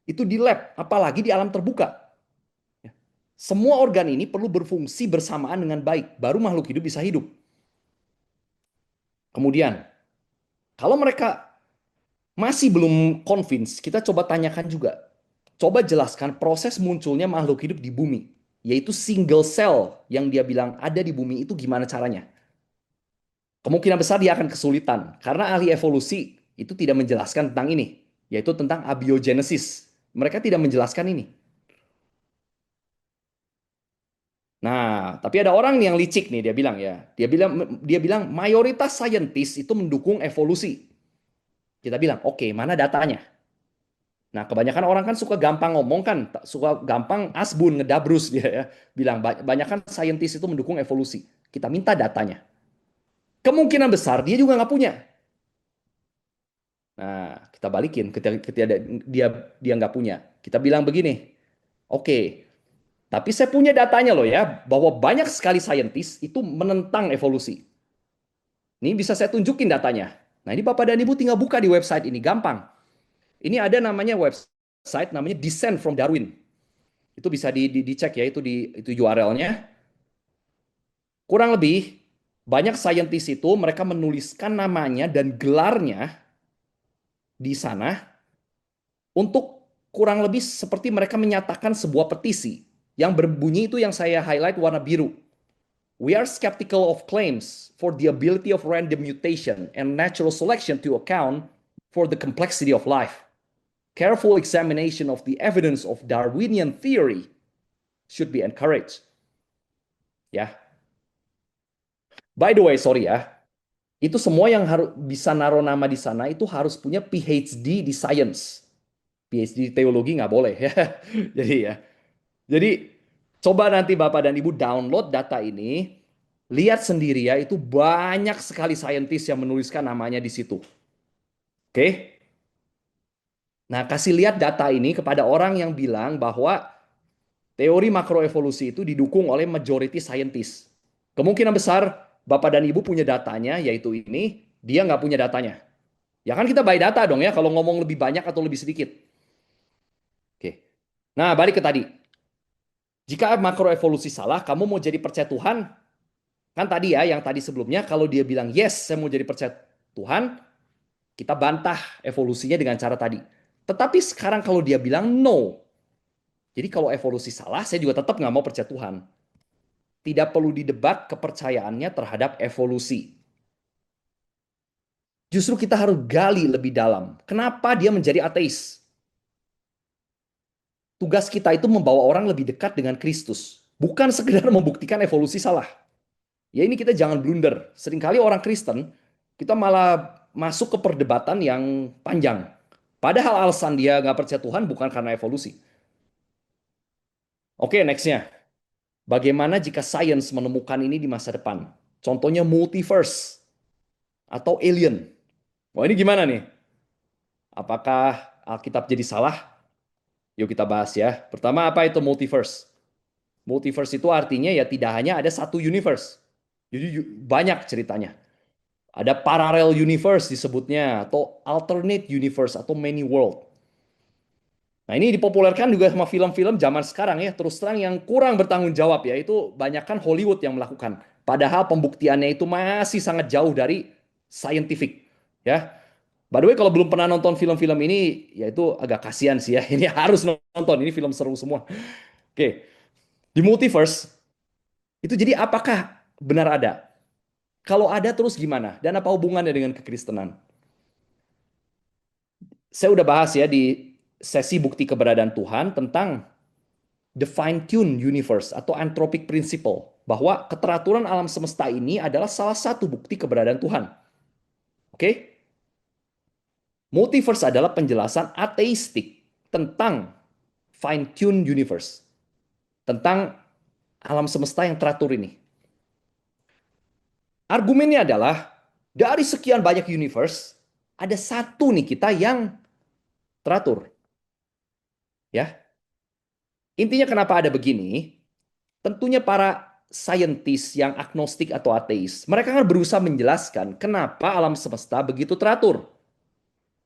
Itu di lab, apalagi di alam terbuka. Semua organ ini perlu berfungsi bersamaan dengan baik, baru makhluk hidup bisa hidup. Kemudian, kalau mereka masih belum convince, kita coba tanyakan juga. Coba jelaskan proses munculnya makhluk hidup di bumi, yaitu single cell yang dia bilang ada di bumi itu gimana caranya. Kemungkinan besar dia akan kesulitan, karena ahli evolusi itu tidak menjelaskan tentang ini, yaitu tentang abiogenesis. Mereka tidak menjelaskan ini. Nah, tapi ada orang yang licik nih, dia bilang ya. Dia bilang mayoritas saintis itu mendukung evolusi. Kita bilang, oke, mana datanya? Nah, kebanyakan orang kan suka gampang ngomong kan, suka gampang asbun, ngedabrus dia ya. Bilang, banyak kan saintis itu mendukung evolusi. Kita minta datanya. Kemungkinan besar dia juga nggak punya. Nah, kita balikin ketika dia dia nggak punya. Kita bilang begini, oke, tapi saya punya datanya loh ya, bahwa banyak sekali saintis itu menentang evolusi. Ini bisa saya tunjukin datanya. Nah, ini Bapak dan Ibu tinggal buka di website ini, gampang. Ini ada namanya website namanya Descent from Darwin. Itu bisa dicek ya, itu URL-nya. Kurang lebih banyak saintis itu mereka menuliskan namanya dan gelarnya di sana untuk kurang lebih seperti mereka menyatakan sebuah petisi yang berbunyi itu yang saya highlight warna biru. We are skeptical of claims for the ability of random mutation and natural selection to account for the complexity of life. Careful examination of the evidence of Darwinian theory should be encouraged. Ya, by the way, sorry ya, itu semua yang harus bisa naruh nama di sana itu harus punya PhD di science. PhD di teologi nggak boleh ya. Jadi ya, jadi coba nanti Bapak dan Ibu download data ini, lihat sendiri ya, itu banyak sekali saintis yang menuliskan namanya di situ. Oke? Nah, kasih lihat data ini kepada orang yang bilang bahwa teori makroevolusi itu didukung oleh majority scientist. Kemungkinan besar Bapak dan Ibu punya datanya, yaitu ini, dia nggak punya datanya. Ya kan kita by data dong ya, kalau ngomong lebih banyak atau lebih sedikit. Oke. Nah, balik ke tadi. Jika makroevolusi salah, kamu mau jadi percaya Tuhan, kan tadi ya, yang tadi sebelumnya, kalau dia bilang yes, saya mau jadi percaya Tuhan, kita bantah evolusinya dengan cara tadi. Tetapi sekarang kalau dia bilang no, jadi kalau evolusi salah, saya juga tetap nggak mau percaya Tuhan. Tidak perlu didebat kepercayaannya terhadap evolusi. Justru kita harus gali lebih dalam. Kenapa dia menjadi ateis? Tugas kita itu membawa orang lebih dekat dengan Kristus. Bukan sekedar membuktikan evolusi salah. Ya ini kita jangan blunder. Seringkali orang Kristen, kita malah masuk ke perdebatan yang panjang. Padahal alasan dia nggak percaya Tuhan bukan karena evolusi. Oke, nextnya. Bagaimana jika sains menemukan ini di masa depan? Contohnya multiverse atau alien. Wah ini gimana nih? Apakah Alkitab jadi salah? Yuk kita bahas ya. Pertama apa itu multiverse? Multiverse itu artinya ya tidak hanya ada satu universe. Jadi banyak ceritanya. Ada parallel universe disebutnya, atau alternate universe, atau many world. Nah ini dipopulerkan juga sama film-film zaman sekarang ya, terus terang yang kurang bertanggung jawab ya, itu banyakkan Hollywood yang melakukan. Padahal pembuktiannya itu masih sangat jauh dari scientific. Ya, by the way kalau belum pernah nonton film-film ini, ya itu agak kasihan sih ya, ini harus nonton, ini film seru semua. Oke, di multiverse, itu jadi apakah benar ada? Kalau ada terus gimana? Dan apa hubungannya dengan kekristenan? Saya udah bahas ya di sesi bukti keberadaan Tuhan tentang the fine-tune universe atau anthropic principle. Bahwa keteraturan alam semesta ini adalah salah satu bukti keberadaan Tuhan. Oke? Multiverse adalah penjelasan ateistik tentang fine-tune universe. Tentang alam semesta yang teratur ini. Argumennya adalah dari sekian banyak universe, ada satu nih kita yang teratur. Ya, intinya kenapa ada begini? Tentunya para saintis yang agnostik atau ateis, mereka kan berusaha menjelaskan kenapa alam semesta begitu teratur.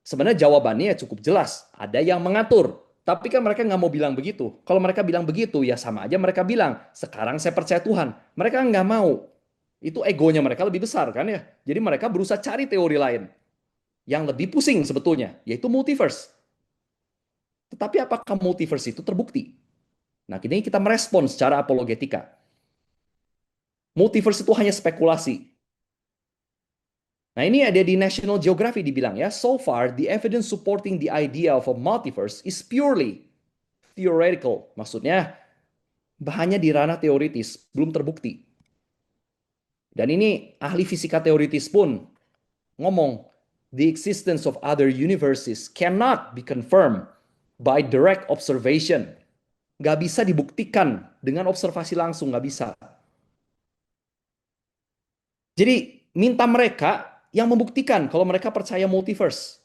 Sebenarnya jawabannya cukup jelas, ada yang mengatur. Tapi kan mereka nggak mau bilang begitu. Kalau mereka bilang begitu, ya sama aja mereka bilang, sekarang saya percaya Tuhan. Mereka nggak mau. Itu egonya mereka lebih besar kan ya. Jadi mereka berusaha cari teori lain yang lebih pusing sebetulnya, yaitu multiverse. Tetapi apakah multiverse itu terbukti? Nah, kini kita merespon secara apologetika. Multiverse itu hanya spekulasi. Nah, ini ada di National Geographic dibilang ya, so far the evidence supporting the idea of a multiverse is purely theoretical. Maksudnya, hanya di ranah teoritis, belum terbukti. Dan ini ahli fisika teoritis pun ngomong, the existence of other universes cannot be confirmed by direct observation. Nggak bisa dibuktikan dengan observasi langsung, nggak bisa. Jadi minta mereka yang membuktikan kalau mereka percaya multiverse.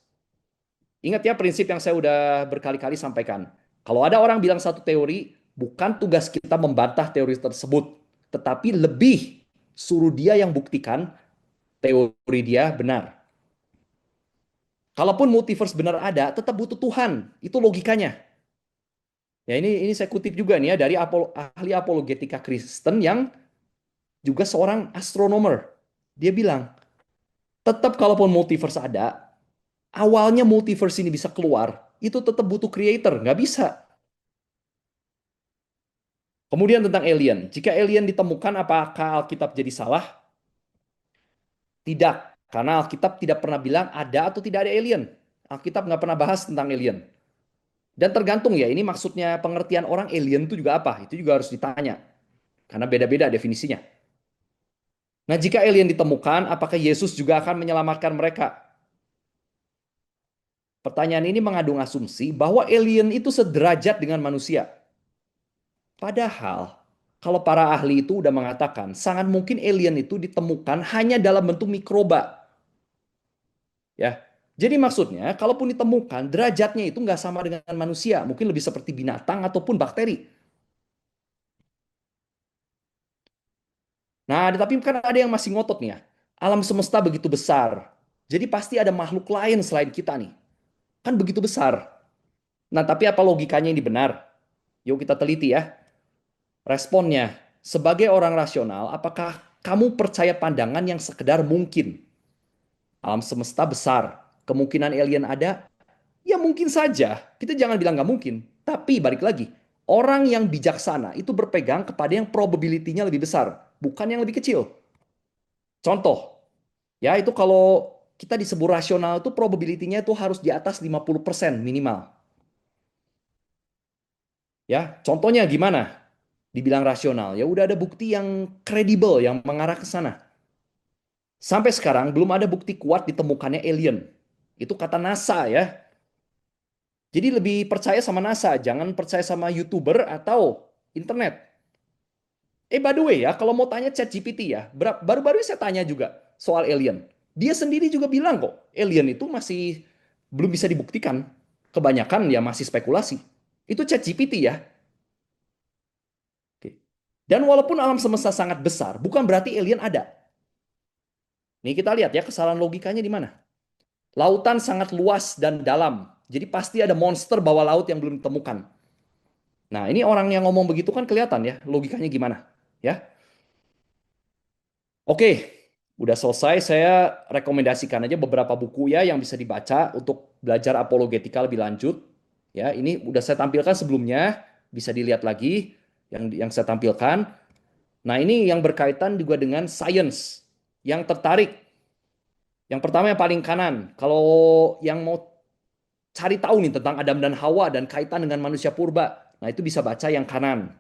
Ingat ya prinsip yang saya udah berkali-kali sampaikan. Kalau ada orang bilang satu teori, bukan tugas kita membantah teori tersebut, tetapi lebih suruh dia yang buktikan teori dia benar. Kalaupun multiverse benar ada, tetap butuh Tuhan. Itu logikanya. Ya ini saya kutip juga nih ya dari ahli apologetika Kristen yang juga seorang astronomer. Dia bilang, tetap kalaupun multiverse ada, awalnya multiverse ini bisa keluar, itu tetap butuh creator, nggak bisa. Kemudian tentang alien, jika alien ditemukan, apakah Alkitab jadi salah? Tidak, karena Alkitab tidak pernah bilang ada atau tidak ada alien. Alkitab nggak pernah bahas tentang alien. Dan tergantung ya, ini maksudnya pengertian orang alien itu juga apa? Itu juga harus ditanya, karena beda-beda definisinya. Nah, jika alien ditemukan, apakah Yesus juga akan menyelamatkan mereka? Pertanyaan ini mengandung asumsi bahwa alien itu sederajat dengan manusia. Padahal, kalau para ahli itu udah mengatakan, sangat mungkin alien itu ditemukan hanya dalam bentuk mikroba. Ya, jadi maksudnya, kalaupun ditemukan, derajatnya itu nggak sama dengan manusia. Mungkin lebih seperti binatang ataupun bakteri. Nah, tapi kan ada yang masih ngotot nih ya. Alam semesta begitu besar. Jadi pasti ada makhluk lain selain kita nih. Kan begitu besar. Nah, tapi apa logikanya ini benar? Yuk kita teliti ya. Responnya, sebagai orang rasional, apakah kamu percaya pandangan yang sekedar mungkin? Alam semesta besar, kemungkinan alien ada? Ya mungkin saja. Kita jangan bilang nggak mungkin. Tapi balik lagi, orang yang bijaksana itu berpegang kepada yang probability-nya lebih besar, bukan yang lebih kecil. Contoh, ya itu kalau kita disebut rasional itu probability-nya itu harus di atas 50% minimal. Ya, contohnya gimana? Dibilang rasional, ya udah ada bukti yang kredibel yang mengarah ke sana. Sampai sekarang belum ada bukti kuat ditemukannya alien. Itu kata NASA ya. Jadi lebih percaya sama NASA, jangan percaya sama YouTuber atau internet. By the way ya, kalau mau tanya ChatGPT ya, baru-baru saya tanya juga soal alien. Dia sendiri juga bilang kok, alien itu masih belum bisa dibuktikan. Kebanyakan ya masih spekulasi. Itu ChatGPT ya. Oke. Dan walaupun alam semesta sangat besar, bukan berarti alien ada. Nih kita lihat ya kesalahan logikanya di mana. Lautan sangat luas dan dalam. Jadi pasti ada monster bawah laut yang belum ditemukan. Nah, ini orang yang ngomong begitu kan kelihatan ya logikanya gimana. Ya. Oke, udah selesai. Saya rekomendasikan aja beberapa buku ya yang bisa dibaca untuk belajar apologetika lebih lanjut. Ya, ini udah saya tampilkan sebelumnya, bisa dilihat lagi yang saya tampilkan. Nah, ini yang berkaitan juga dengan science. Yang tertarik, yang pertama yang paling kanan. Kalau yang mau cari tahu nih tentang Adam dan Hawa dan kaitan dengan manusia purba, nah itu bisa baca yang kanan.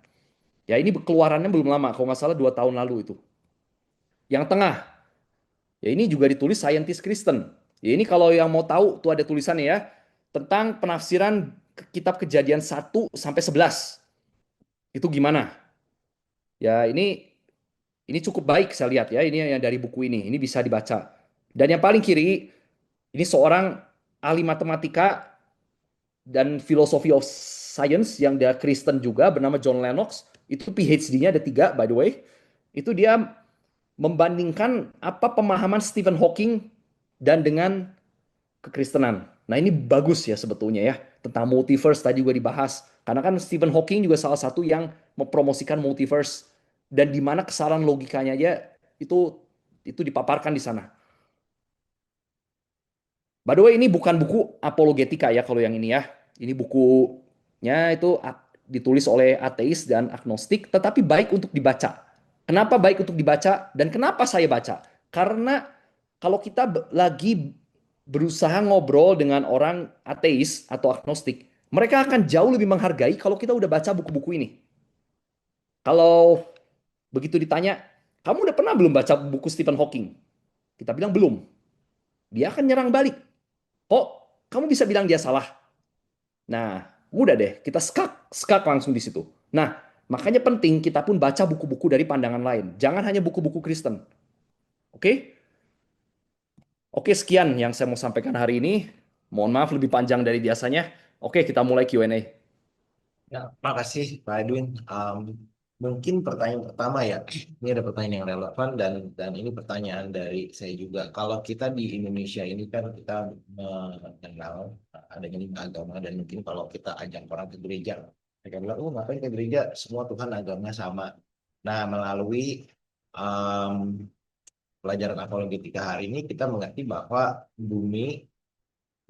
Ya, ini keluarannya belum lama, kalau nggak salah 2 tahun lalu itu. Yang tengah, ya ini juga ditulis saintis Kristen. Ya ini kalau yang mau tahu tuh ada tulisannya ya tentang penafsiran kitab Kejadian 1 sampai 11. Itu gimana? Ya ini cukup baik saya lihat ya. Ini yang dari buku ini. Ini bisa dibaca. Dan yang paling kiri ini seorang ahli matematika dan filosofi of science yang dia Kristen juga bernama John Lennox. Itu PhD-nya ada 3 by the way. Itu dia membandingkan apa pemahaman Stephen Hawking dan dengan kekristenan. Nah, ini bagus ya sebetulnya ya. Tentang multiverse tadi juga dibahas. Karena kan Stephen Hawking juga salah satu yang mempromosikan multiverse dan di mana kesalahan logikanya aja itu itu dipaparkan di sana. By the way, ini bukan buku apologetika ya kalau yang ini ya. Ini bukunya itu ditulis oleh ateis dan agnostik, tetapi baik untuk dibaca. Kenapa baik untuk dibaca dan kenapa saya baca? Karena kalau kita lagi berusaha ngobrol dengan orang ateis atau agnostik, mereka akan jauh lebih menghargai kalau kita udah baca buku-buku ini. Kalau begitu ditanya, kamu udah pernah belum baca buku Stephen Hawking? Kita bilang belum. Dia akan nyerang balik. Kok kamu bisa bilang dia salah? Nah, udah deh, kita skak, skak langsung di situ. Nah, makanya penting kita pun baca buku-buku dari pandangan lain. Jangan hanya buku-buku Kristen. Oke? Oke, sekian yang saya mau sampaikan hari ini. Mohon maaf lebih panjang dari biasanya. Oke, kita mulai Q&A. Ya, makasih Pak Edwin. Mungkin pertanyaan pertama ya, ini ada pertanyaan yang relevan dan ini pertanyaan dari saya juga. Kalau kita di Indonesia ini kan kita mengenal adanya lima agama dan mungkin kalau kita ajak orang ke gereja, mereka bilang, oh ngapain ke gereja? Semua Tuhan agamanya sama. Nah, melalui um, pelajaran apologetika hari ini kita mengerti bahwa bumi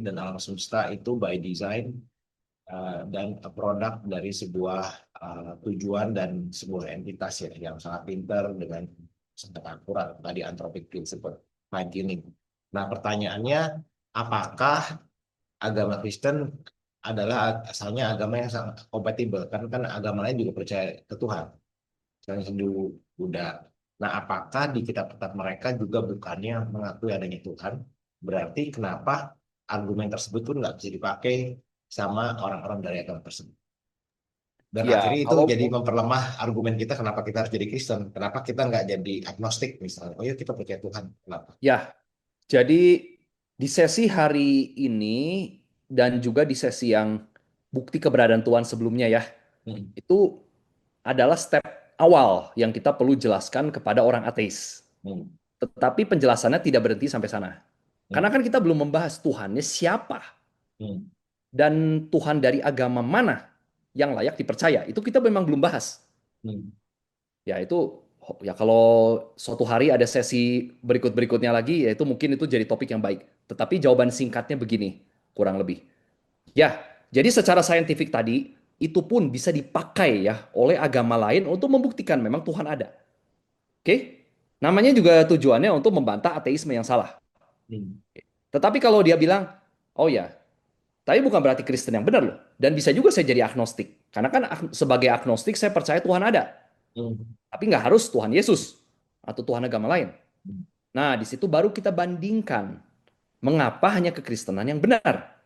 dan alam semesta itu by design dan produk dari sebuah tujuan dan sebuah entitas ya yang sangat pintar dengan sangat akurat tadi anthropic principle fine tuning. Nah pertanyaannya apakah agama Kristen adalah asalnya agama yang sangat kompatibel kan agama lain juga percaya ke Tuhan yang Hindu Buddha. Nah apakah di kitab-kitab mereka juga bukannya mengakui adanya Tuhan? Berarti kenapa argumen tersebut pun nggak bisa dipakai sama orang-orang dari agama tersebut. Dan Ya, akhirnya itu kalau jadi memperlemah argumen kita kenapa kita harus jadi Kristen. Kenapa kita nggak jadi agnostik misalnya. Oh ya kita percaya Tuhan. Kenapa? ya, jadi di sesi hari ini dan juga di sesi yang bukti keberadaan Tuhan sebelumnya ya, Hmm. itu adalah step awal yang kita perlu jelaskan kepada orang ateis. Hmm. Tetapi penjelasannya tidak berhenti sampai sana. Hmm. Karena kan kita belum membahas Tuhannya siapa Hmm. dan Tuhan dari agama mana yang layak dipercaya. Itu kita memang belum bahas. Hmm. Ya itu ya kalau suatu hari ada sesi berikut-berikutnya lagi, ya itu mungkin itu jadi topik yang baik. Tetapi jawaban singkatnya begini, kurang lebih. Ya, jadi secara saintifik tadi, itu pun bisa dipakai ya oleh agama lain untuk membuktikan memang Tuhan ada. Oke? Namanya juga tujuannya untuk membantah ateisme yang salah. Hmm. Tetapi kalau dia bilang, oh ya, tapi bukan berarti Kristen yang benar loh. Dan bisa juga saya jadi agnostik. Karena kan sebagai agnostik saya percaya Tuhan ada. Hmm. Tapi nggak harus Tuhan Yesus atau Tuhan agama lain. Nah, di situ baru kita bandingkan. Mengapa hanya kekristenan yang benar?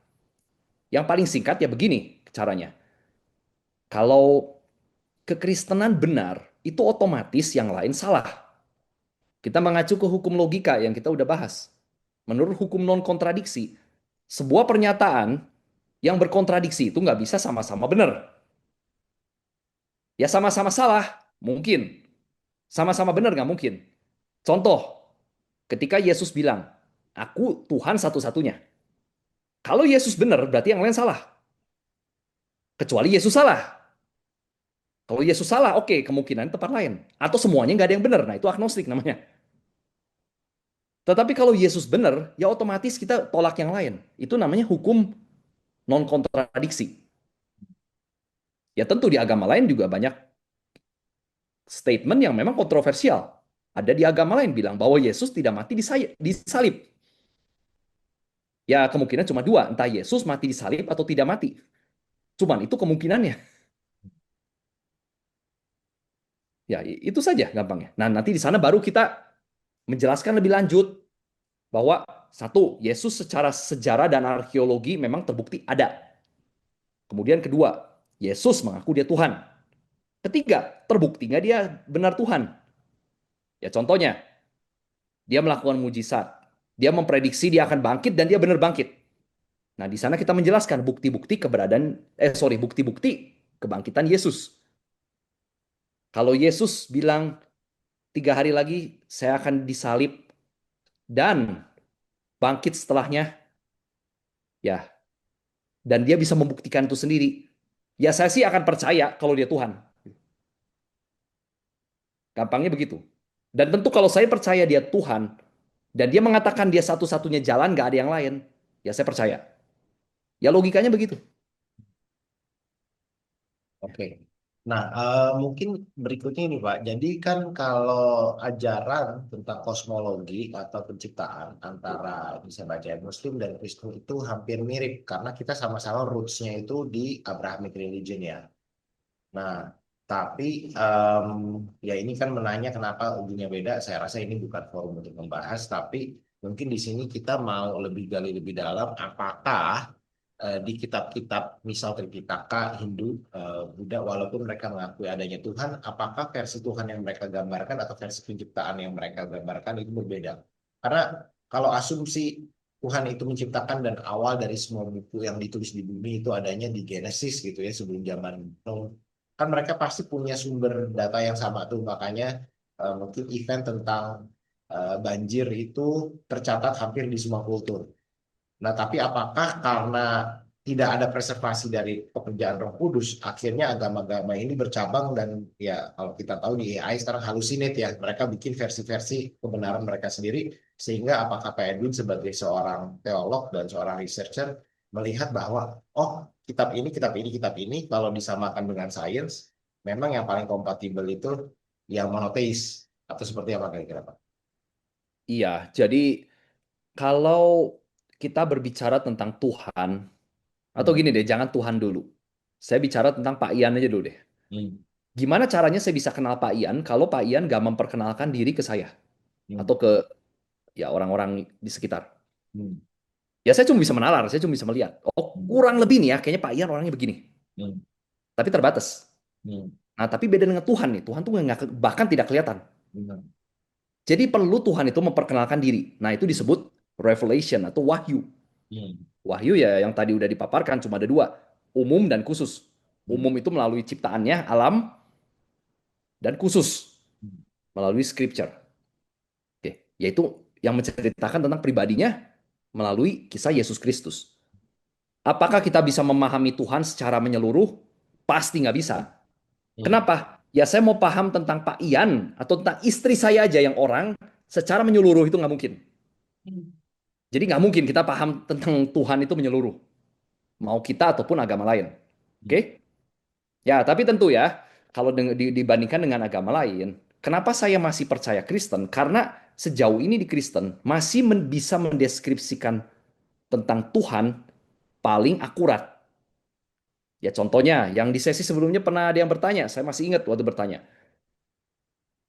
Yang paling singkat ya begini caranya. Kalau kekristenan benar, itu otomatis yang lain salah. Kita mengacu ke hukum logika yang kita udah bahas. Menurut hukum non-kontradiksi, sebuah pernyataan yang berkontradiksi itu nggak bisa sama-sama benar. Ya sama-sama salah, mungkin. Sama-sama benar nggak mungkin. Contoh, ketika Yesus bilang, aku Tuhan satu-satunya. Kalau Yesus benar, berarti yang lain salah. Kecuali Yesus salah. Kalau Yesus salah, oke, kemungkinan tempat lain. Atau semuanya nggak ada yang benar. Nah, itu agnostik namanya. Tetapi kalau Yesus benar, ya otomatis kita tolak yang lain. Itu namanya hukum non-kontradiksi. Ya tentu di agama lain juga banyak statement yang memang kontroversial. Ada di agama lain bilang bahwa Yesus tidak mati di salib. Ya kemungkinan cuma dua, entah Yesus mati di salib atau tidak mati. Cuman itu kemungkinannya. Ya itu saja gampangnya. Nah nanti di sana baru kita menjelaskan lebih lanjut bahwa satu, Yesus secara sejarah dan arkeologi memang terbukti ada. Kemudian kedua, Yesus mengaku dia Tuhan. Ketiga, terbukti nggak dia benar Tuhan? Ya contohnya, dia melakukan mujizat. Dia memprediksi dia akan bangkit dan dia benar bangkit. Nah di sana kita menjelaskan bukti-bukti keberadaan, bukti-bukti kebangkitan Yesus. Kalau Yesus bilang 3 hari lagi saya akan disalib dan bangkit setelahnya, ya, dan dia bisa membuktikan itu sendiri. Ya saya sih akan percaya kalau dia Tuhan. Gampangnya begitu. Dan tentu kalau saya percaya dia Tuhan, dan dia mengatakan dia satu-satunya jalan, gak ada yang lain, ya saya percaya. Ya logikanya begitu. Oke. Nah, mungkin berikutnya ini Pak. Jadi kan kalau ajaran tentang kosmologi atau penciptaan antara bisa baca Muslim dan Kristen itu hampir mirip karena kita sama-sama roots-nya itu di Abrahamic religion ya. Nah, tapi ya ini kan menanya kenapa ujungnya beda. Saya rasa ini bukan forum untuk membahas, tapi mungkin di sini kita mau lebih gali lebih dalam apakah di kitab-kitab misal Tripitaka, Hindu, Buddha, walaupun mereka mengakui adanya Tuhan, apakah versi Tuhan yang mereka gambarkan atau versi penciptaan yang mereka gambarkan itu berbeda? Karena kalau asumsi Tuhan itu menciptakan dan awal dari semua buku yang ditulis di bumi itu adanya di Genesis gitu ya sebelum zaman Nuh, kan mereka pasti punya sumber data yang sama tuh makanya mungkin event tentang banjir itu tercatat hampir di semua kultur. Nah, tapi apakah karena tidak ada preservasi dari pekerjaan Roh Kudus, akhirnya agama-agama ini bercabang dan ya kalau kita tahu di AI sekarang halusinate ya, mereka bikin versi-versi kebenaran mereka sendiri, sehingga apakah Pak Edwin sebagai seorang teolog dan seorang researcher melihat bahwa oh kitab ini kalau disamakan dengan sains, memang yang paling kompatibel itu yang monoteis atau seperti apa kira-kira Pak? Iya, jadi kalau kita berbicara tentang Tuhan, atau Hmm. gini deh, jangan Tuhan dulu. Saya bicara tentang Pak Ian aja dulu deh. Hmm. Gimana caranya saya bisa kenal Pak Ian kalau Pak Ian gak memperkenalkan diri ke saya Hmm. atau ke ya orang-orang di sekitar? Hmm. Ya saya cuma bisa menalar, saya cuma bisa melihat. Oh Hmm. kurang lebih nih ya, kayaknya Pak Ian orangnya begini. Hmm. Tapi terbatas. Hmm. Nah tapi beda dengan Tuhan nih, Tuhan tuh nggak bahkan tidak kelihatan. Hmm. Jadi perlu Tuhan itu memperkenalkan diri. Nah itu Hmm. disebut revelation atau wahyu. Hmm. Wahyu ya yang tadi udah dipaparkan cuma ada dua, umum dan khusus. Hmm. Umum itu melalui ciptaannya, alam, dan khusus melalui scripture. Oke, yaitu yang menceritakan tentang pribadinya melalui kisah Yesus Kristus. Apakah kita bisa memahami Tuhan secara menyeluruh? Pasti nggak bisa. Hmm. Kenapa? Ya saya mau paham tentang Pak Ian atau tentang istri saya aja yang orang secara menyeluruh itu nggak mungkin. Jadi nggak mungkin kita paham tentang Tuhan itu menyeluruh. Mau kita ataupun agama lain. Oke? Ya, tapi tentu ya, kalau dibandingkan dengan agama lain, kenapa saya masih percaya Kristen? Karena sejauh ini di Kristen masih bisa mendeskripsikan tentang Tuhan paling akurat. Ya contohnya, yang di sesi sebelumnya pernah ada yang bertanya, saya masih ingat waktu bertanya.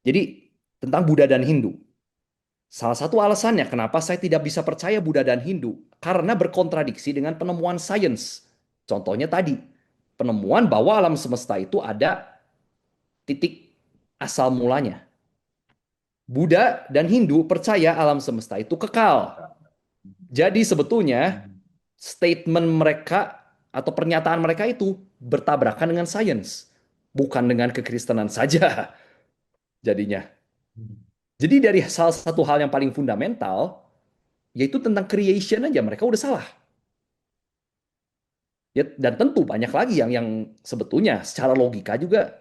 Jadi tentang Buddha dan Hindu. Salah satu alasannya kenapa saya tidak bisa percaya Buddha dan Hindu, karena berkontradiksi dengan penemuan sains. Contohnya tadi, penemuan bahwa alam semesta itu ada titik asal mulanya. Buddha dan Hindu percaya alam semesta itu kekal. Jadi sebetulnya statement mereka atau pernyataan mereka itu bertabrakan dengan sains, bukan dengan kekristenan saja jadinya. Jadi dari salah satu hal yang paling fundamental, yaitu tentang creation aja mereka udah salah. Ya, dan tentu banyak lagi yang sebetulnya secara logika juga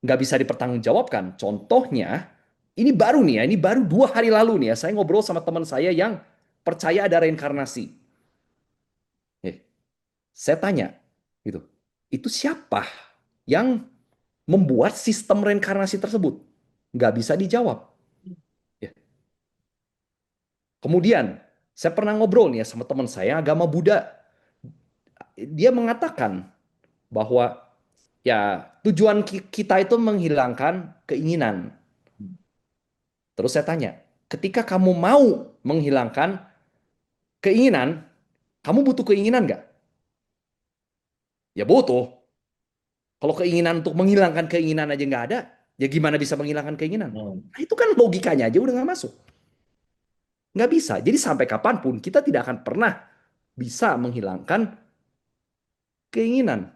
nggak bisa dipertanggungjawabkan. Contohnya, ini baru nih ya, ini baru 2 hari lalu nih ya, saya ngobrol sama teman saya yang percaya ada reinkarnasi. Eh, saya tanya, gitu, itu siapa yang membuat sistem reinkarnasi tersebut? Nggak bisa dijawab. Ya. Kemudian, saya pernah ngobrol nih ya sama teman saya agama Buddha. Dia mengatakan bahwa ya tujuan kita itu menghilangkan keinginan. Terus saya tanya, ketika kamu mau menghilangkan keinginan, kamu butuh keinginan nggak? Ya butuh. Kalau keinginan untuk menghilangkan keinginan aja nggak ada, ya gimana bisa menghilangkan keinginan? Hmm. Nah, itu kan logikanya aja udah nggak masuk. Nggak bisa. Jadi sampai kapanpun kita tidak akan pernah bisa menghilangkan keinginan.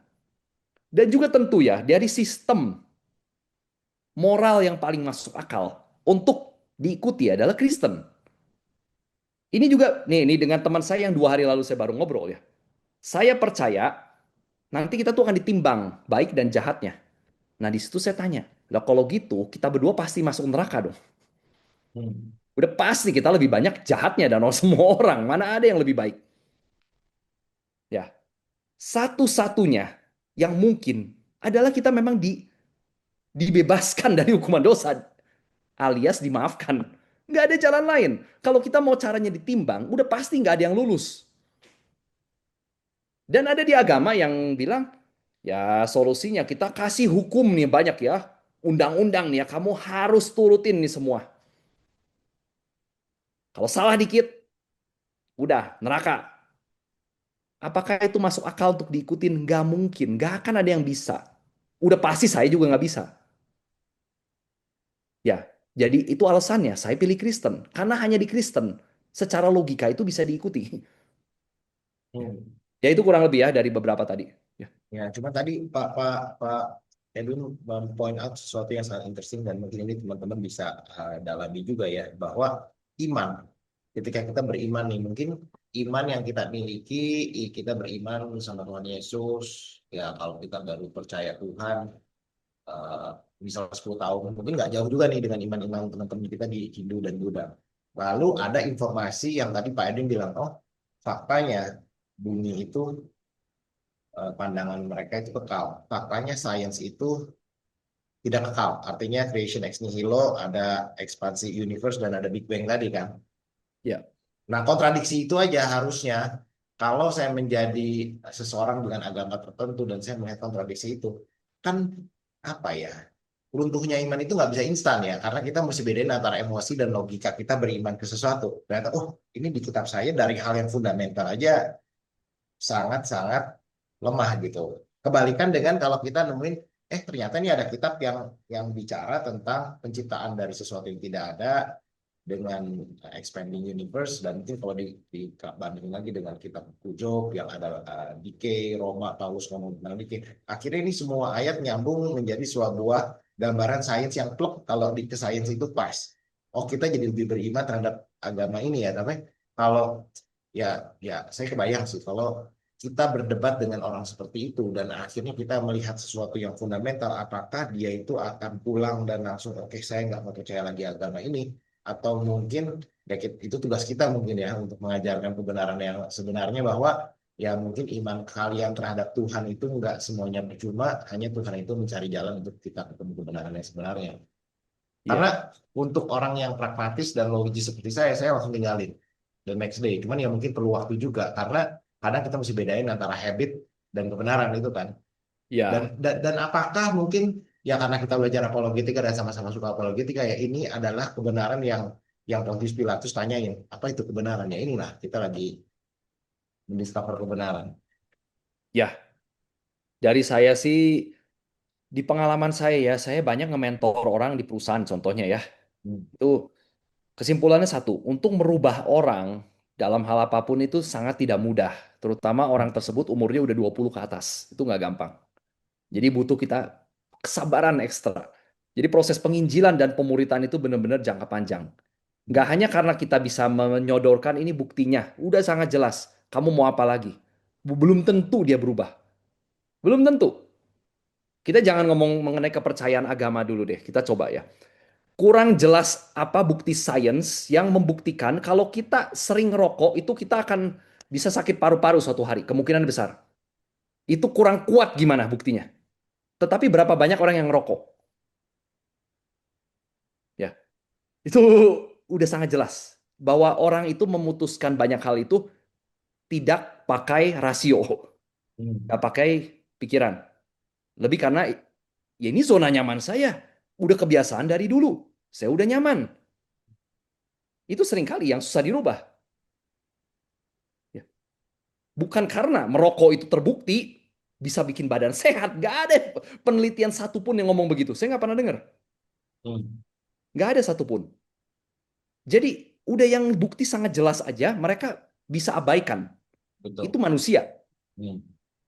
Dan juga tentu ya, dari sistem moral yang paling masuk akal untuk diikuti adalah Kristen. Ini juga, nih dengan teman saya yang 2 hari lalu saya baru ngobrol ya. Saya percaya nanti kita tuh akan ditimbang baik dan jahatnya. Nah, di situ saya tanya, lah kalau gitu kita berdua pasti masuk neraka dong. Hmm. Udah pasti kita lebih banyak jahatnya dan semua orang. Mana ada yang lebih baik? Ya, satu-satunya yang mungkin adalah kita memang dibebaskan dari hukuman dosa alias dimaafkan. Nggak ada jalan lain. Kalau kita mau caranya ditimbang, udah pasti nggak ada yang lulus. Dan ada di agama yang bilang, ya solusinya kita kasih hukum nih banyak ya. Undang-undang nih ya, kamu harus turutin nih semua. Kalau salah dikit, udah neraka. Apakah itu masuk akal untuk diikutin? Nggak mungkin, nggak akan ada yang bisa. Udah pasti saya juga nggak bisa. Ya, jadi itu alasannya saya pilih Kristen. Karena hanya di Kristen, secara logika itu bisa diikuti. Hmm. Ya itu kurang lebih ya dari beberapa tadi. Ya, Ya, cuma tadi Pak Edwin point out sesuatu yang sangat interesting dan mungkin ini teman-teman bisa dalami juga ya bahwa iman ketika kita beriman nih mungkin iman yang kita miliki kita beriman sama Tuhan Yesus ya kalau kita baru percaya Tuhan eh, misal 10 tahun mungkin nggak jauh juga nih dengan iman-iman teman-teman kita di Hindu dan Buddha. Lalu ada informasi yang tadi Pak Edwin bilang oh faktanya bumi itu pandangan mereka itu kekal. Faktanya sains itu tidak kekal. Artinya creation ex nihilo, ada ekspansi universe dan ada Big Bang tadi kan. ya, Nah, kontradiksi itu aja harusnya kalau saya menjadi seseorang dengan agama tertentu dan saya melihat kontradiksi itu, kan apa ya? Runtuhnya iman itu nggak bisa instan ya, karena kita mesti bedain antara emosi dan logika kita beriman ke sesuatu. Ternyata, oh ini di kitab saya dari hal yang fundamental aja sangat-sangat lemah gitu. Kebalikan dengan kalau kita nemuin, ternyata ini ada kitab yang bicara tentang penciptaan dari sesuatu yang tidak ada dengan expanding universe dan mungkin kalau dibanding lagi dengan kitab Job yang ada decay, Roma, Paulus ngomong tentang decay. Akhirnya ini semua ayat nyambung menjadi sebuah gambaran sains yang plek kalau di ke sains itu pas. Oh, kita jadi lebih beriman terhadap agama ini ya, tapi kalau ya ya saya kebayang sih kalau kita berdebat dengan orang seperti itu dan akhirnya kita melihat sesuatu yang fundamental, apakah dia itu akan pulang dan langsung oke saya nggak mau percaya lagi agama ini, atau mungkin ya itu tugas kita mungkin ya untuk mengajarkan kebenaran yang sebenarnya bahwa ya mungkin iman kalian terhadap Tuhan itu nggak semuanya percuma, hanya Tuhan itu mencari jalan untuk kita ketemu kebenaran yang sebenarnya. Karena Ya, untuk orang yang pragmatis dan logis seperti saya langsung tinggalin the next day. Cuman ya mungkin perlu waktu juga karena kadang kita mesti bedain antara habit dan kebenaran itu kan. Dan ya, dan apakah mungkin ya karena kita belajar apologetika dan sama-sama suka apologetika ya ini adalah kebenaran yang Pontius Pilatus tanyain apa itu kebenaran ya inilah kita lagi mendiscover kebenaran. ya. Dari saya sih, di pengalaman saya ya, saya banyak nge-mentor orang di perusahaan contohnya ya. Hmm. Itu kesimpulannya satu, untuk merubah orang dalam hal apapun itu sangat tidak mudah. Terutama orang tersebut umurnya udah 20 ke atas. Itu nggak gampang. Jadi butuh kita kesabaran ekstra. Jadi proses penginjilan dan pemuritan itu benar-benar jangka panjang. Nggak hanya karena kita bisa menyodorkan ini buktinya, udah sangat jelas. Kamu mau apa lagi? Belum tentu dia berubah. Belum tentu. Kita jangan ngomong mengenai kepercayaan agama dulu deh. Kita coba ya. Kurang jelas apa bukti sains yang membuktikan kalau kita sering ngerokok itu kita akan bisa sakit paru-paru suatu hari. Kemungkinan besar. Itu kurang kuat gimana buktinya? Tetapi berapa banyak orang yang ngerokok? Ya, itu udah sangat jelas bahwa orang itu memutuskan banyak hal itu tidak pakai rasio, Hmm. nggak pakai pikiran. Lebih karena ya ini zona nyaman saya. Udah kebiasaan dari dulu. Saya udah nyaman. Itu seringkali yang susah dirubah. Ya. Bukan karena merokok itu terbukti bisa bikin badan sehat. Nggak ada penelitian satupun yang ngomong begitu. Saya nggak pernah dengar. Hmm. Nggak ada satupun. Jadi udah yang bukti sangat jelas aja mereka bisa abaikan. Itu Betul. manusia. Hmm.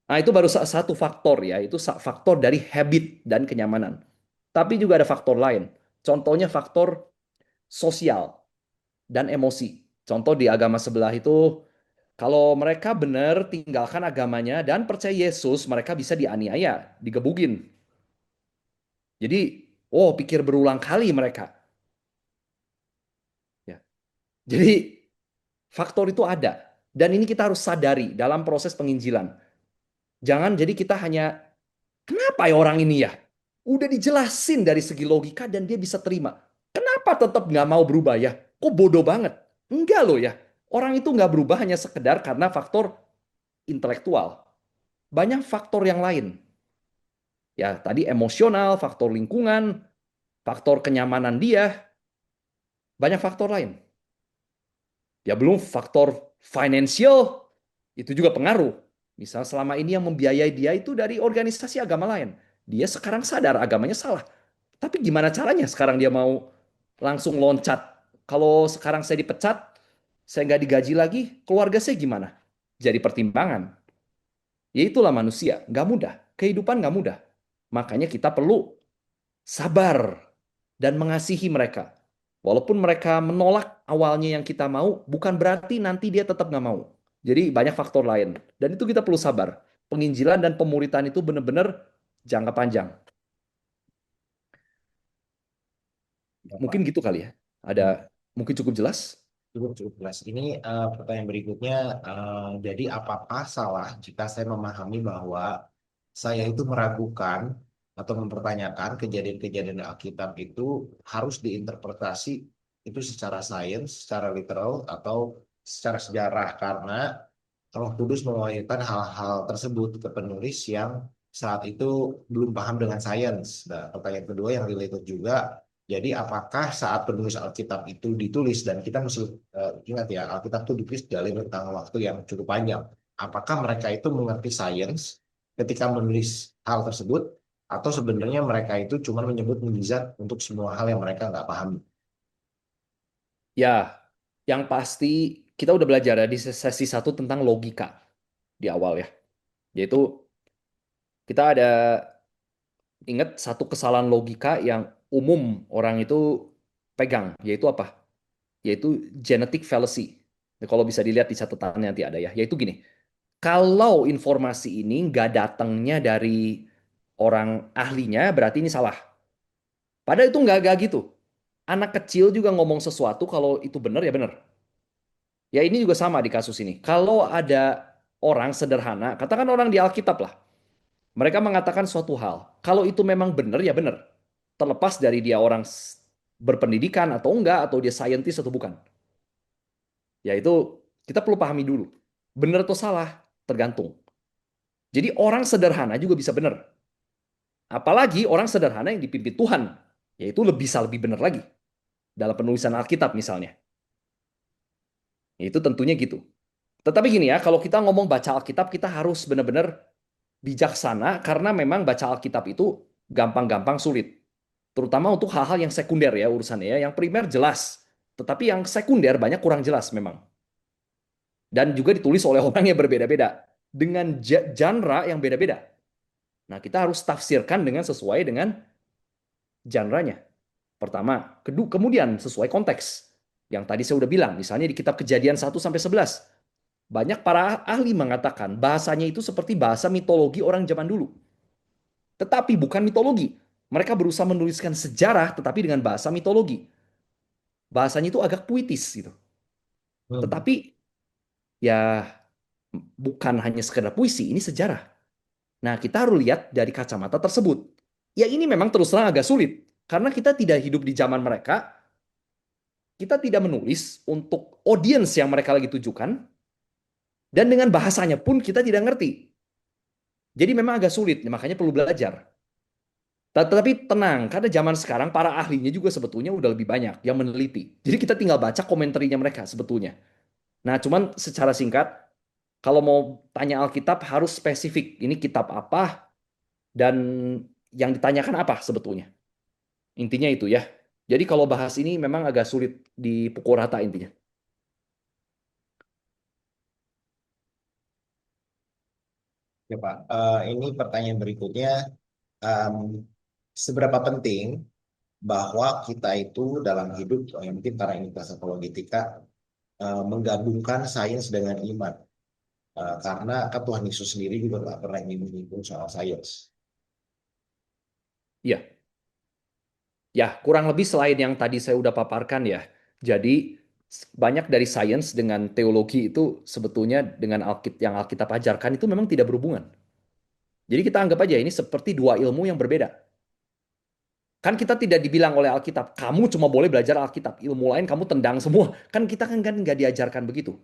Nah, itu baru satu faktor ya, itu faktor dari habit dan kenyamanan. Tapi juga ada faktor lain. Contohnya faktor sosial dan emosi. Contoh di agama sebelah itu, kalau mereka benar tinggalkan agamanya dan percaya Yesus, mereka bisa dianiaya, digebugin. Jadi, oh pikir berulang kali mereka. Ya. Jadi faktor itu ada. Dan ini kita harus sadari dalam proses penginjilan. Jangan jadi kita hanya, kenapa ya orang ini ya? Udah dijelasin dari segi logika dan dia bisa terima. Kenapa tetap nggak mau berubah ya? Kok bodoh banget? Enggak loh ya. Orang itu nggak berubah hanya sekedar karena faktor intelektual. Banyak faktor yang lain. Ya, tadi emosional, faktor lingkungan, faktor kenyamanan dia, banyak faktor lain. Ya belum faktor financial, itu juga pengaruh. Misal selama ini yang membiayai dia itu dari organisasi agama lain. Dia sekarang sadar agamanya salah. Tapi gimana caranya sekarang dia mau langsung loncat? Kalau sekarang saya dipecat, saya nggak digaji lagi, keluarga saya gimana? Jadi pertimbangan. Ya itulah manusia, nggak mudah. Kehidupan nggak mudah. Makanya kita perlu sabar dan mengasihi mereka. Walaupun mereka menolak awalnya yang kita mau, bukan berarti nanti dia tetap nggak mau. Jadi banyak faktor lain. Dan itu kita perlu sabar. Penginjilan dan pemuritan itu benar-benar jangka panjang. Ya, Mungkin Pak. gitu kali ya. Ada mungkin cukup jelas. Cukup cukup jelas. Ini pertanyaan berikutnya, jadi apakah salah jika saya memahami bahwa saya itu meragukan atau mempertanyakan kejadian-kejadian Alkitab itu harus diinterpretasi itu secara sains, secara literal, atau secara sejarah karena Roh Kudus mewahyukan hal-hal tersebut ke penulis yang saat itu belum paham dengan sains. Nah, pertanyaan kedua yang related juga, jadi apakah saat penulis Alkitab itu ditulis dan kita mesti ingat ya Alkitab itu ditulis dalam rentang waktu yang cukup panjang. Apakah mereka itu mengerti sains ketika menulis hal tersebut atau sebenarnya mereka itu cuma menyebut mukjizat untuk semua hal yang mereka nggak paham? Ya, yang pasti kita udah belajar ya di sesi satu tentang logika di awal ya. Yaitu kita ada ingat satu kesalahan logika yang umum orang itu pegang, yaitu apa? Yaitu genetic fallacy. Nah, kalau bisa dilihat di catatannya nanti ada ya, yaitu gini. Kalau informasi ini nggak datangnya dari orang ahlinya, berarti ini salah. Padahal itu nggak gitu. Anak kecil juga ngomong sesuatu, kalau itu benar ya benar. Ya ini juga sama di kasus ini. Kalau ada orang sederhana, katakan orang di Alkitab lah, mereka mengatakan suatu hal. Kalau itu memang benar ya benar. Terlepas dari dia orang berpendidikan atau enggak, atau dia saintis atau bukan. Ya itu kita perlu pahami dulu. Benar atau salah, tergantung. Jadi orang sederhana juga bisa benar. Apalagi orang sederhana yang dipimpin Tuhan. Yaitu bisa lebih benar lagi. Dalam penulisan Alkitab misalnya. Itu tentunya gitu. Tetapi gini ya, kalau kita ngomong baca Alkitab, kita harus benar-benar bijaksana karena memang baca Alkitab itu gampang-gampang sulit. Terutama untuk hal-hal yang sekunder ya urusannya ya. Yang primer jelas, tetapi yang sekunder banyak kurang jelas memang. Dan juga ditulis oleh orang yang berbeda-beda dengan genre yang beda-beda. Nah, kita harus tafsirkan dengan sesuai dengan genre-nya. Pertama, kedua, kemudian sesuai konteks. Yang tadi saya udah bilang, misalnya di kitab Kejadian 1 sampai 11, banyak para ahli mengatakan bahasanya itu seperti bahasa mitologi orang zaman dulu. Tetapi bukan mitologi. Mereka berusaha menuliskan sejarah tetapi dengan bahasa mitologi. Bahasanya itu agak puitis gitu. Hmm. Tetapi ya bukan hanya sekedar puisi, ini sejarah. Nah, kita harus lihat dari kacamata tersebut. Ya ini memang terus terang agak sulit. Karena kita tidak hidup di zaman mereka, kita tidak menulis untuk audiens yang mereka lagi tujukan, dan dengan bahasanya pun kita tidak ngerti. Jadi memang agak sulit, makanya perlu belajar. Tetapi tenang, karena zaman sekarang para ahlinya juga sebetulnya udah lebih banyak yang meneliti. Jadi kita tinggal baca komentarnya mereka sebetulnya. Nah, cuman secara singkat, kalau mau tanya Alkitab harus spesifik. Ini kitab apa dan yang ditanyakan apa sebetulnya. Intinya itu ya. Jadi kalau bahas ini memang agak sulit dipukul rata intinya. Ya, Pak. Ini pertanyaan berikutnya. Em, Seberapa penting bahwa kita itu dalam hidup, yang mungkin karena ini kelas apologetika, menggabungkan sains dengan iman. Karena kan Tuhan Yesus sendiri juga nggak pernah menyinggung soal sains. Iya, ya kurang lebih selain yang tadi saya udah paparkan ya. Jadi banyak dari sains dengan teologi itu sebetulnya dengan yang Alkitab ajarkan itu memang tidak berhubungan. Jadi kita anggap aja ini seperti dua ilmu yang berbeda. Kan kita tidak dibilang oleh Alkitab, kamu cuma boleh belajar Alkitab, ilmu lain kamu tendang semua. Kan kita kan nggak diajarkan begitu.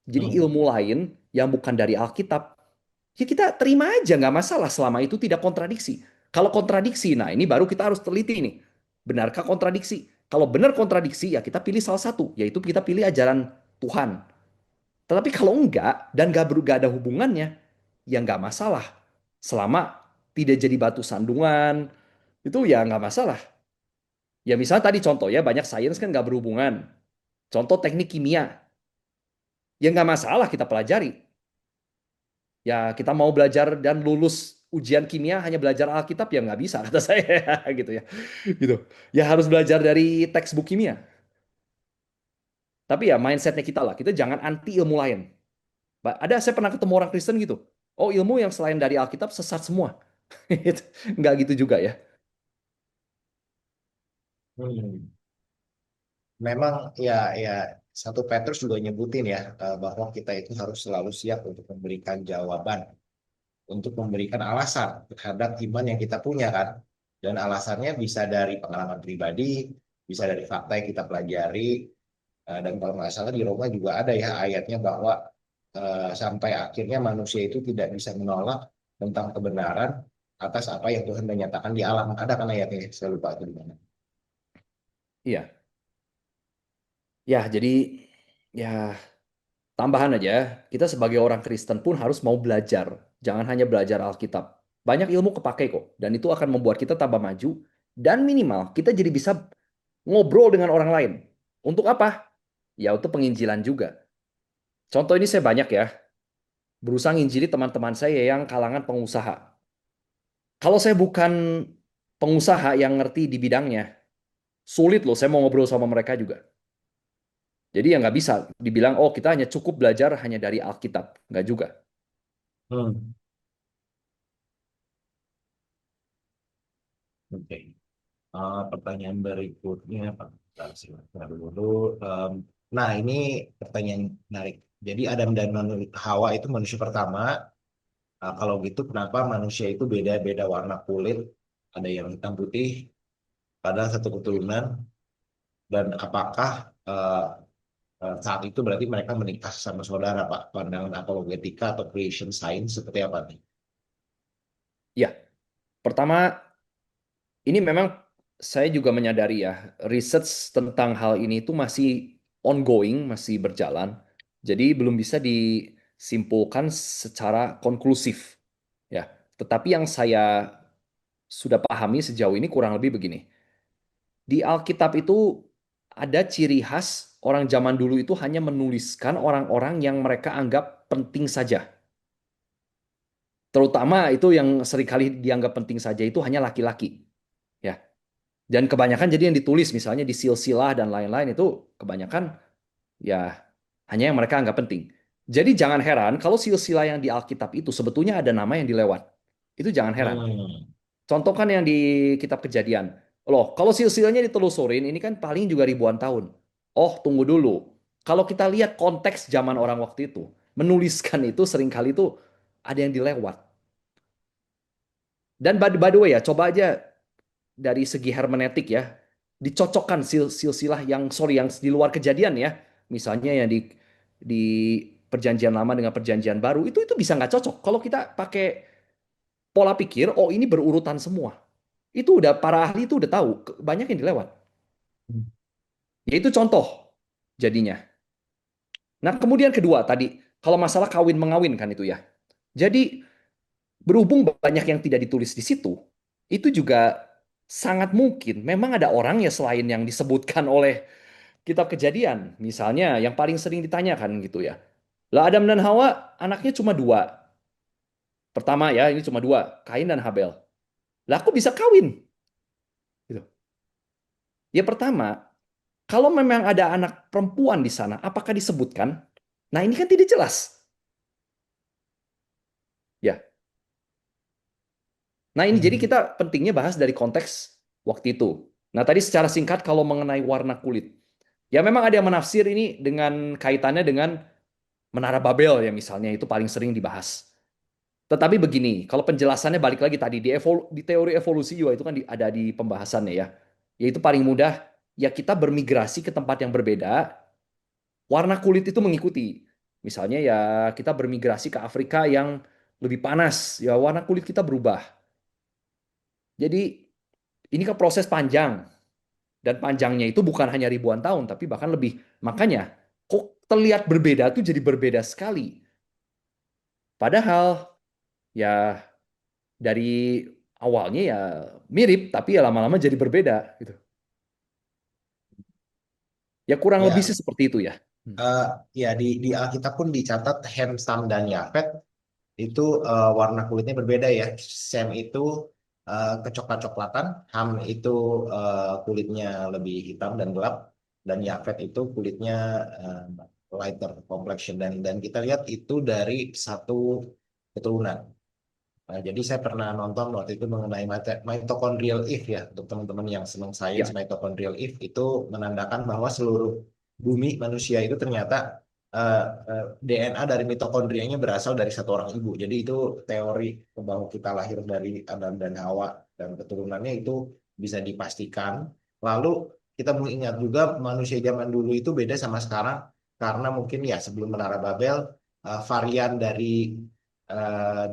Jadi Hmm. ilmu lain yang bukan dari Alkitab, ya kita terima aja nggak masalah selama itu tidak kontradiksi. Kalau kontradiksi, nah ini baru kita harus teliti nih. Benarkah kontradiksi? Kalau benar kontradiksi, ya kita pilih salah satu, yaitu kita pilih ajaran Tuhan. Tetapi kalau enggak dan nggak ada hubungannya, ya nggak masalah. Selama tidak jadi batu sandungan, itu ya nggak masalah. Ya misalnya tadi contoh ya, banyak sains kan nggak berhubungan. Contoh teknik kimia, ya nggak masalah kita pelajari. Ya kita mau belajar dan lulus ujian kimia hanya belajar Alkitab ya nggak bisa kata saya gitu ya. Gitu. Ya harus belajar dari textbook kimia. Tapi ya mindsetnya kita lah, kita jangan anti ilmu lain. Ada saya pernah ketemu orang Kristen gitu. Oh ilmu yang selain dari Alkitab sesat semua. Nggak gitu juga ya. Hmm. Memang ya ya satu Petrus juga nyebutin ya, bahwa kita itu harus selalu siap untuk memberikan jawaban, untuk memberikan alasan terhadap iman yang kita punya kan. Dan alasannya bisa dari pengalaman pribadi, bisa dari fakta yang kita pelajari. Dan kalau nggak salah di Roma juga ada ya ayatnya bahwa sampai akhirnya manusia itu tidak bisa menolak tentang kebenaran atas apa yang Tuhan menyatakan di alam. Ada kan ayatnya? Saya lupa itu di mana. Iya. Ya jadi ya tambahan aja, kita sebagai orang Kristen pun harus mau belajar. Jangan hanya belajar Alkitab. Banyak ilmu kepake kok, dan itu akan membuat kita tambah maju. Dan minimal kita jadi bisa ngobrol dengan orang lain. Untuk apa? Ya untuk penginjilan juga. Contoh ini saya banyak ya, berusaha nginjili teman-teman saya yang kalangan pengusaha. Kalau saya bukan pengusaha yang ngerti di bidangnya. Sulit loh, saya mau ngobrol sama mereka juga. Jadi ya nggak bisa dibilang, oh kita hanya cukup belajar hanya dari Alkitab. Nggak juga. Hmm, oke. Pertanyaan berikutnya, Pak. Bentar, silakan dulu. Em, nah, ini pertanyaan menarik. Jadi Adam dan Hawa itu manusia pertama. Kalau gitu, kenapa manusia itu beda-beda warna kulit? Ada yang hitam putih, padahal satu keturunan. Dan apakah eh, saat itu berarti mereka menikah sama saudara, Pak? Pandangan apologetika atau creation science seperti apa nih? Ya, pertama ini memang saya juga menyadari ya, research tentang hal ini itu masih ongoing, masih berjalan. Jadi belum bisa disimpulkan secara konklusif. Ya, tetapi yang saya sudah pahami sejauh ini kurang lebih begini. Di Alkitab itu ada ciri khas orang zaman dulu itu hanya menuliskan orang-orang yang mereka anggap penting saja. Terutama itu yang seringkali dianggap penting saja itu hanya laki-laki. Ya, dan kebanyakan jadi yang ditulis misalnya di silsilah dan lain-lain itu kebanyakan ya hanya yang mereka anggap penting. Jadi jangan heran kalau silsilah yang di Alkitab itu sebetulnya ada nama yang dilewat. Itu jangan heran. Hmm. Contoh kan yang di kitab Kejadian. Loh, kalau silsilahnya ditelusurin ini kan paling juga ribuan tahun. Oh, tunggu dulu. Kalau kita lihat konteks zaman orang waktu itu, menuliskan itu seringkali itu ada yang dilewat. Dan by the way ya, coba aja dari segi hermeneutik ya, dicocokkan silsilah yang sorry yang di luar kejadian ya, misalnya yang di perjanjian lama dengan perjanjian baru itu bisa nggak cocok kalau kita pakai pola pikir oh ini berurutan semua. Itu udah para ahli itu udah tahu banyak yang dilewat. Ya itu contoh jadinya. Nah kemudian kedua tadi kalau masalah kawin mengawin kan itu ya. Jadi berhubung banyak yang tidak ditulis di situ, itu juga sangat mungkin memang ada orang ya selain yang disebutkan oleh kitab Kejadian, misalnya yang paling sering ditanyakan gitu ya. Lah Adam dan Hawa anaknya cuma dua. Pertama ya ini cuma dua, Kain dan Habel. Lah aku bisa kawin? Gitu. Ya pertama, kalau memang ada anak perempuan di sana, apakah disebutkan? Nah ini kan tidak jelas. Ya, nah ini jadi Hmm. kita pentingnya bahas dari konteks waktu itu. Nah tadi secara singkat kalau mengenai warna kulit, ya memang ada yang menafsir ini dengan kaitannya dengan Menara Babel ya misalnya itu paling sering dibahas. Tetapi begini, kalau penjelasannya balik lagi tadi di teori evolusi juga itu kan ada di pembahasannya ya. Yaitu paling mudah ya kita bermigrasi ke tempat yang berbeda, warna kulit itu mengikuti. Misalnya ya kita bermigrasi ke Afrika yang lebih panas, ya warna kulit kita berubah. Jadi ini kan proses panjang dan panjangnya itu bukan hanya ribuan tahun tapi bahkan lebih. Makanya kok terlihat berbeda tuh jadi berbeda sekali. Padahal ya dari awalnya ya mirip, tapi ya lama-lama jadi berbeda gitu. Ya kurang lebih sih Ya, seperti itu ya. Hmm. eh, ya di Alkitab pun dicatat Ham, Sam, dan Yafet itu warna kulitnya berbeda ya. Sam itu kecoklat-coklatan, Ham itu kulitnya lebih hitam dan gelap, dan Yafet itu kulitnya eh, lighter complexion dan kita lihat itu dari satu keturunan. Nah, jadi saya pernah nonton waktu itu mengenai mitochondrial if ya untuk teman-teman yang senang sains Ya, mitochondrial if itu menandakan bahwa seluruh bumi manusia itu ternyata eh, DNA dari mitokondrianya berasal dari satu orang ibu. Jadi itu teori bahwa kita lahir dari Adam dan Hawa dan keturunannya itu bisa dipastikan. Lalu kita mengingat juga manusia zaman dulu itu beda sama sekarang karena mungkin ya sebelum Menara Babel varian dari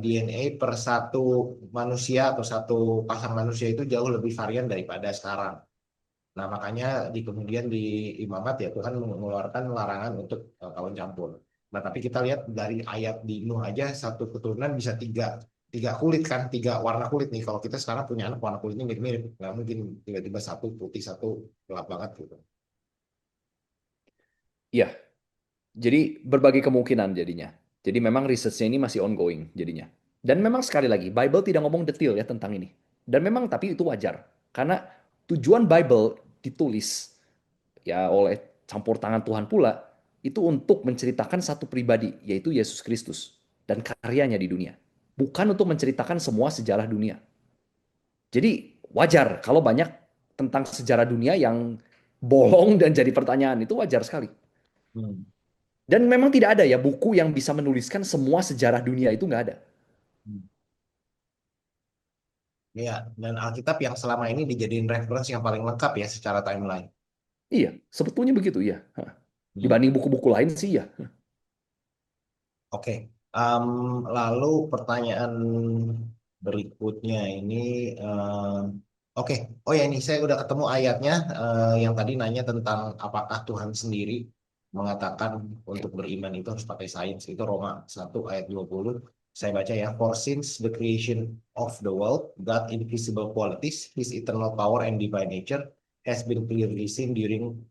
DNA per satu manusia atau satu pasang manusia itu jauh lebih varian daripada sekarang. Nah, makanya di kemudian di Imamat ya Tuhan mengeluarkan larangan untuk kawin campur. Nah, tapi kita lihat dari ayat di Nuh aja satu keturunan bisa tiga kulit kan, tiga warna kulit nih. Kalau kita sekarang punya anak warna kulitnya mirip-mirip, nggak mungkin tiba-tiba satu putih satu gelap banget gitu. iya. Jadi berbagai kemungkinan jadinya. Jadi memang risetnya ini masih ongoing jadinya. Dan memang sekali lagi, Bible tidak ngomong detail ya tentang ini. Dan memang tapi itu wajar karena tujuan Bible ditulis ya oleh campur tangan Tuhan pula itu untuk menceritakan satu pribadi yaitu Yesus Kristus dan karyanya di dunia. Bukan untuk menceritakan semua sejarah dunia. Jadi wajar kalau banyak tentang sejarah dunia yang bolong dan jadi pertanyaan itu wajar sekali. Hmm. Dan memang tidak ada ya buku yang bisa menuliskan semua sejarah dunia itu nggak ada. Hmm. Ya, dan Alkitab yang selama ini dijadiin reference yang paling lengkap ya secara timeline. Iya, sebetulnya begitu ya. Hmm. Dibanding buku-buku lain sih ya. Oke. Lalu pertanyaan berikutnya ini, oke. Oh ya, ini saya udah ketemu ayatnya yang tadi nanya tentang apakah Tuhan sendiri mengatakan untuk beriman itu harus pakai sains. Itu Roma 1 ayat 20. Saya baca ya. For since the creation of the world, God invisible qualities, His eternal power and divine nature has been clearly seen during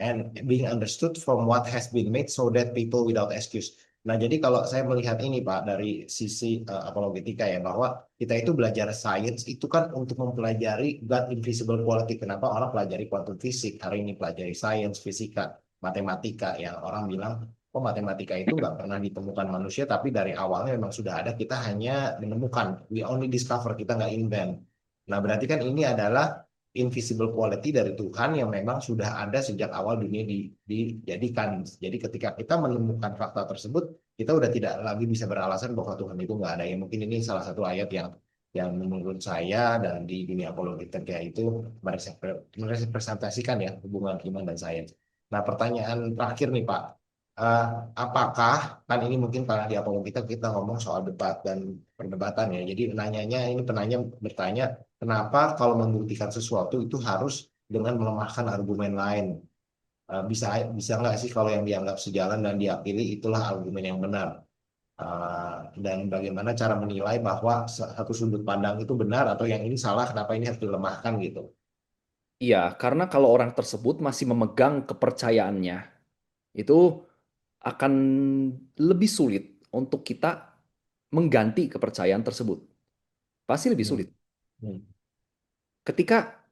and being understood from what has been made so that people without excuse. Nah, jadi kalau saya melihat ini Pak dari sisi apologetika ya bahwa kita itu belajar sains itu kan untuk mempelajari God invisible quality. Kenapa orang pelajari quantum fisik, hari ini pelajari sains, fisika, matematika yang orang bilang oh matematika itu nggak pernah ditemukan manusia tapi dari awalnya memang sudah ada kita hanya menemukan we only discover kita nggak invent. Nah, berarti kan ini adalah invisible quality dari Tuhan yang memang sudah ada sejak awal dunia dijadikan. Jadi ketika kita menemukan fakta tersebut, kita udah tidak lagi bisa beralasan bahwa Tuhan itu nggak ada. Ya mungkin ini salah satu ayat yang menurut saya dan di dunia apologetika itu merepresentasikan ya hubungan iman dan sains. Nah, pertanyaan terakhir nih Pak, Eh, apakah kan ini mungkin karena di apologetika kita ngomong soal debat dan perdebatan ya. Jadi nanyanya ini penanya bertanya kenapa kalau membuktikan sesuatu itu harus dengan melemahkan argumen lain? Bisa bisa nggak sih kalau yang dianggap sejalan dan diakini itulah argumen yang benar? Dan bagaimana cara menilai bahwa satu sudut pandang itu benar atau yang ini salah, kenapa ini harus dilemahkan gitu? Iya, karena kalau orang tersebut masih memegang kepercayaannya, itu akan lebih sulit untuk kita mengganti kepercayaan tersebut. Pasti lebih Hmm. sulit. Hmm. Ketika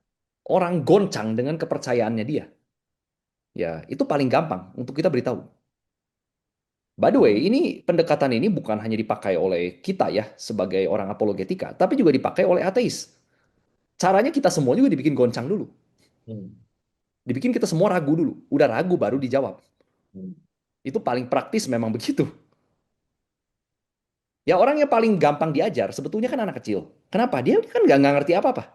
orang goncang dengan kepercayaannya dia, ya itu paling gampang untuk kita beritahu. By the way, Hmm. ini pendekatan ini bukan hanya dipakai oleh kita ya sebagai orang apologetika, tapi juga dipakai oleh ateis. Caranya kita semua juga dibikin goncang dulu. Hmm. Dibikin kita semua ragu dulu. Udah ragu baru dijawab. Hmm. Itu paling praktis memang begitu. Ya orang yang paling gampang diajar sebetulnya kan anak kecil. Kenapa? Dia kan nggak ngerti apa-apa.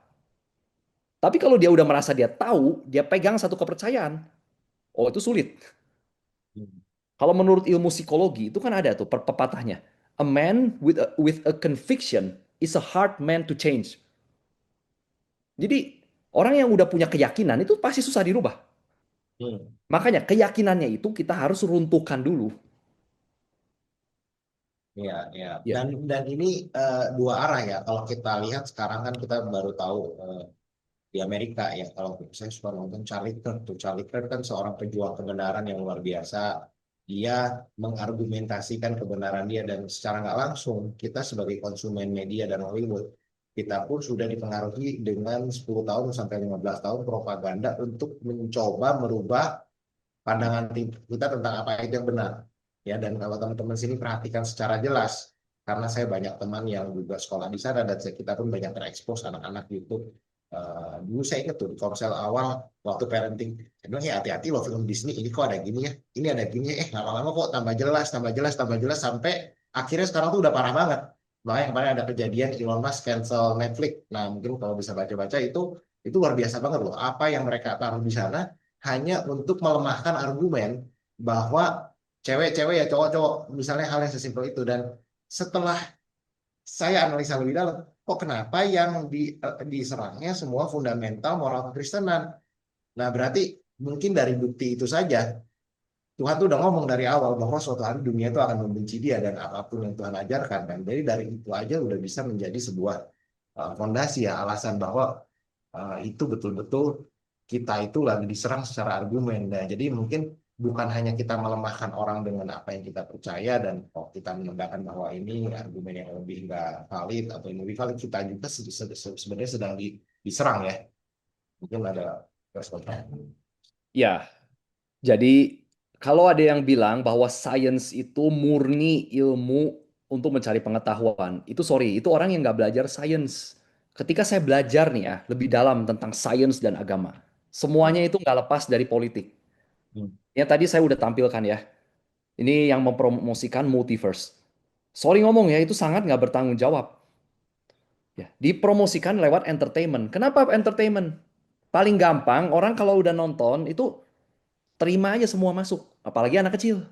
Tapi kalau dia udah merasa dia tahu, dia pegang satu kepercayaan. Oh itu sulit. Hmm. Kalau menurut ilmu psikologi itu kan ada tuh pepatahnya. A man with a conviction is a hard man to change. Jadi orang yang udah punya keyakinan itu pasti susah dirubah. Hmm. Makanya keyakinannya itu kita harus runtuhkan dulu. Ya, ya. Ya, Dan ini dua arah ya. Kalau kita lihat sekarang kan kita baru tahu di Amerika ya. Kalau saya suka nonton Charlie Kirk tuh. Charlie Kirk kan seorang pejuang kebenaran yang luar biasa. Dia mengargumentasikan kebenaran dia dan secara nggak langsung kita sebagai konsumen media dan Hollywood kita pun sudah dipengaruhi dengan 10 tahun sampai 15 tahun propaganda untuk mencoba merubah pandangan kita tentang apa itu yang benar. Ya, dan kalau teman-teman sini perhatikan secara jelas, karena saya banyak teman yang juga sekolah di sana dan kita pun banyak terekspos anak-anak YouTube. Dulu saya ingat tuh di Komsel awal waktu parenting, saya bilang ya hati-hati loh film Disney ini kok ada gini ya, ini ada gini ya, lama-lama kok tambah jelas, tambah jelas, tambah jelas sampai akhirnya sekarang tuh udah parah banget. Makanya kemarin ada kejadian Elon Musk cancel Netflix. Nah mungkin kalau bisa baca-baca itu luar biasa banget loh. Apa yang mereka taruh di sana hanya untuk melemahkan argumen bahwa cewek-cewek ya cowok-cowok misalnya hal yang sesimpel itu dan setelah saya analisa lebih dalam kok kenapa yang diserangnya semua fundamental moral kekristenan. Nah berarti mungkin dari bukti itu saja Tuhan tuh udah ngomong dari awal bahwa suatu hari dunia itu akan membenci dia dan apapun yang Tuhan ajarkan dan jadi dari itu aja udah bisa menjadi sebuah fondasi ya alasan bahwa itu betul-betul kita itu lagi diserang secara argumen. Nah, jadi mungkin bukan hanya kita melemahkan orang dengan apa yang kita percaya dan kalau kita menandakan bahwa ini argumen yang lebih nggak valid atau yang lebih valid, kita juga sebenarnya sedang diserang ya. Mungkin ada responnya. Ya, jadi kalau ada yang bilang bahwa sains itu murni ilmu untuk mencari pengetahuan, itu sorry, itu orang yang nggak belajar sains. Ketika saya belajar nih ya, lebih dalam tentang sains dan agama, semuanya itu nggak lepas dari politik. Hmm. Ya tadi saya udah tampilkan ya, ini yang mempromosikan multiverse. Sorry ngomong ya, itu sangat nggak bertanggung jawab. Ya, dipromosikan lewat entertainment. Kenapa entertainment? Paling gampang, orang kalau udah nonton itu terima aja semua masuk, apalagi anak kecil.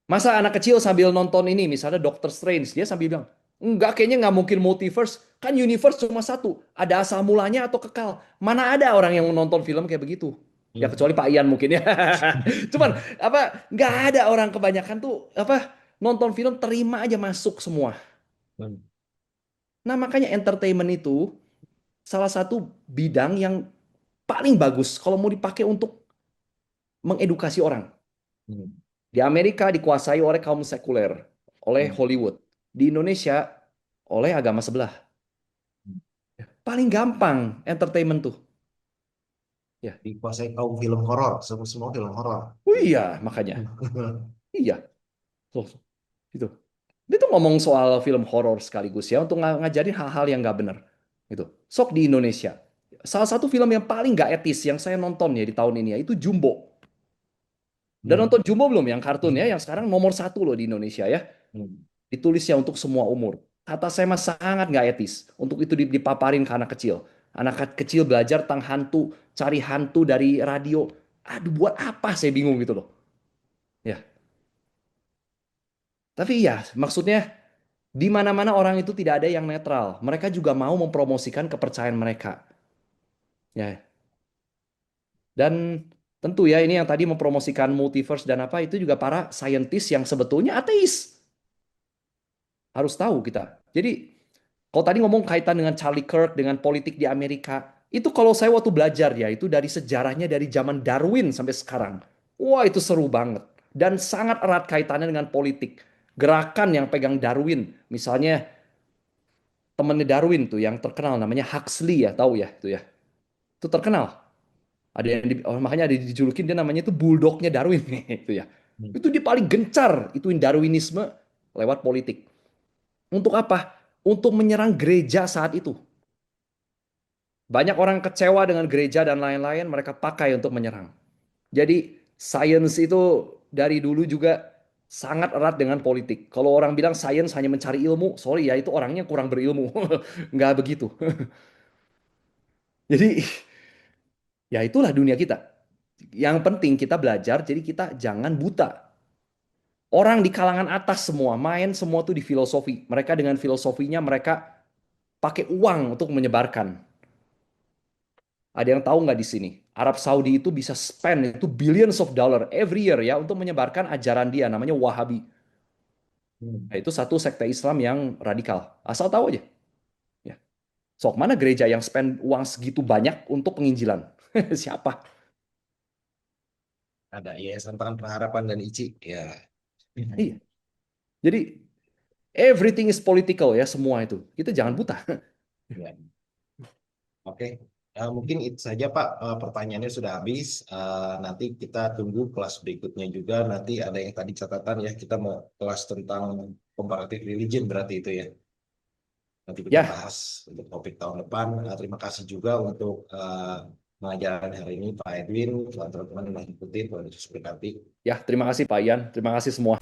Masa anak kecil sambil nonton ini, misalnya Doctor Strange, dia sambil bilang, enggak, kayaknya nggak mungkin multiverse. Kan universe cuma satu, ada asal mulanya atau kekal. Mana ada orang yang nonton film kayak begitu? Ya Hmm. kecuali Pak Ian mungkin ya. Cuman apa? Nggak ada orang kebanyakan tuh apa nonton film terima aja masuk semua. Hmm. Nah makanya entertainment itu salah satu bidang yang paling bagus kalau mau dipakai untuk mengedukasi orang. Hmm. Di Amerika dikuasai oleh kaum sekuler, oleh Hmm. Hollywood. Di Indonesia oleh agama sebelah. Paling gampang entertainment tuh. Ya. Dikuasai kaum film horor, semua semua film horor. Oh iya, makanya. Iya. Tuh, itu. Dia tuh ngomong soal film horor sekaligus ya untuk ngajarin hal-hal yang nggak benar. Gitu. Sok di Indonesia. Salah satu film yang paling nggak etis yang saya nonton ya di tahun ini ya itu Jumbo. Dan Hmm. nonton Jumbo belum yang kartunnya yang sekarang nomor satu loh di Indonesia ya. Hmm. Ditulisnya untuk semua umur. Kata saya mah sangat nggak etis untuk itu dipaparin ke anak kecil. Anak kecil belajar tentang hantu, cari hantu dari radio. Aduh, buat apa? Saya bingung gitu loh. Ya, tapi ya maksudnya di mana-mana orang itu tidak ada yang netral. Mereka juga mau mempromosikan kepercayaan mereka. Ya, dan tentu ya ini yang tadi mempromosikan multiverse dan apa itu juga para saintis yang sebetulnya ateis. Harus tahu kita. Jadi kalau tadi ngomong kaitan dengan Charlie Kirk, dengan politik di Amerika, itu kalau saya waktu belajar ya, itu dari sejarahnya dari zaman Darwin sampai sekarang. Wah, itu seru banget. Dan sangat erat kaitannya dengan politik. Gerakan yang pegang Darwin, misalnya temennya Darwin tuh yang terkenal namanya Huxley ya, tahu ya itu ya. Itu terkenal. Ada yang makanya ada dijulukin dia namanya itu bulldognya Darwin itu ya. Hmm. Itu dia paling gencar ituin Darwinisme lewat politik. Untuk apa? Untuk menyerang gereja saat itu. Banyak orang kecewa dengan gereja dan lain-lain, mereka pakai untuk menyerang. Jadi, sains itu dari dulu juga sangat erat dengan politik. Kalau orang bilang sains hanya mencari ilmu, sorry ya, itu orangnya kurang berilmu. Nggak begitu. Jadi, ya itulah dunia kita. Yang penting kita belajar, jadi kita jangan buta. Orang di kalangan atas semua, main semua tuh di filosofi. Mereka dengan filosofinya, mereka pakai uang untuk menyebarkan. Ada yang tahu nggak di sini? Arab Saudi itu bisa spend itu billions of dollar every year ya untuk menyebarkan ajaran dia namanya Wahabi. Hmm. Nah, itu satu sekte Islam yang radikal. Asal tahu aja. Ya. Sok mana gereja yang spend uang segitu banyak untuk penginjilan? Siapa? Ada Yayasan Pangan Pengharapan dan ICI. Ya. Iya. Jadi everything is political ya semua itu. Kita jangan buta. Ya. Oke. Mungkin itu saja Pak. Pertanyaannya sudah habis. Nanti kita tunggu kelas berikutnya juga. Nanti ada yang tadi catatan ya. Kita mau kelas tentang comparative religion berarti itu ya. Nanti kita Ya, bahas untuk topik tahun depan. Terima kasih juga untuk pengajaran hari ini Pak Edwin. Teman-teman yang ikutin. Tuhan Yesus berkati. ya terima kasih Pak Ian, terima kasih semua.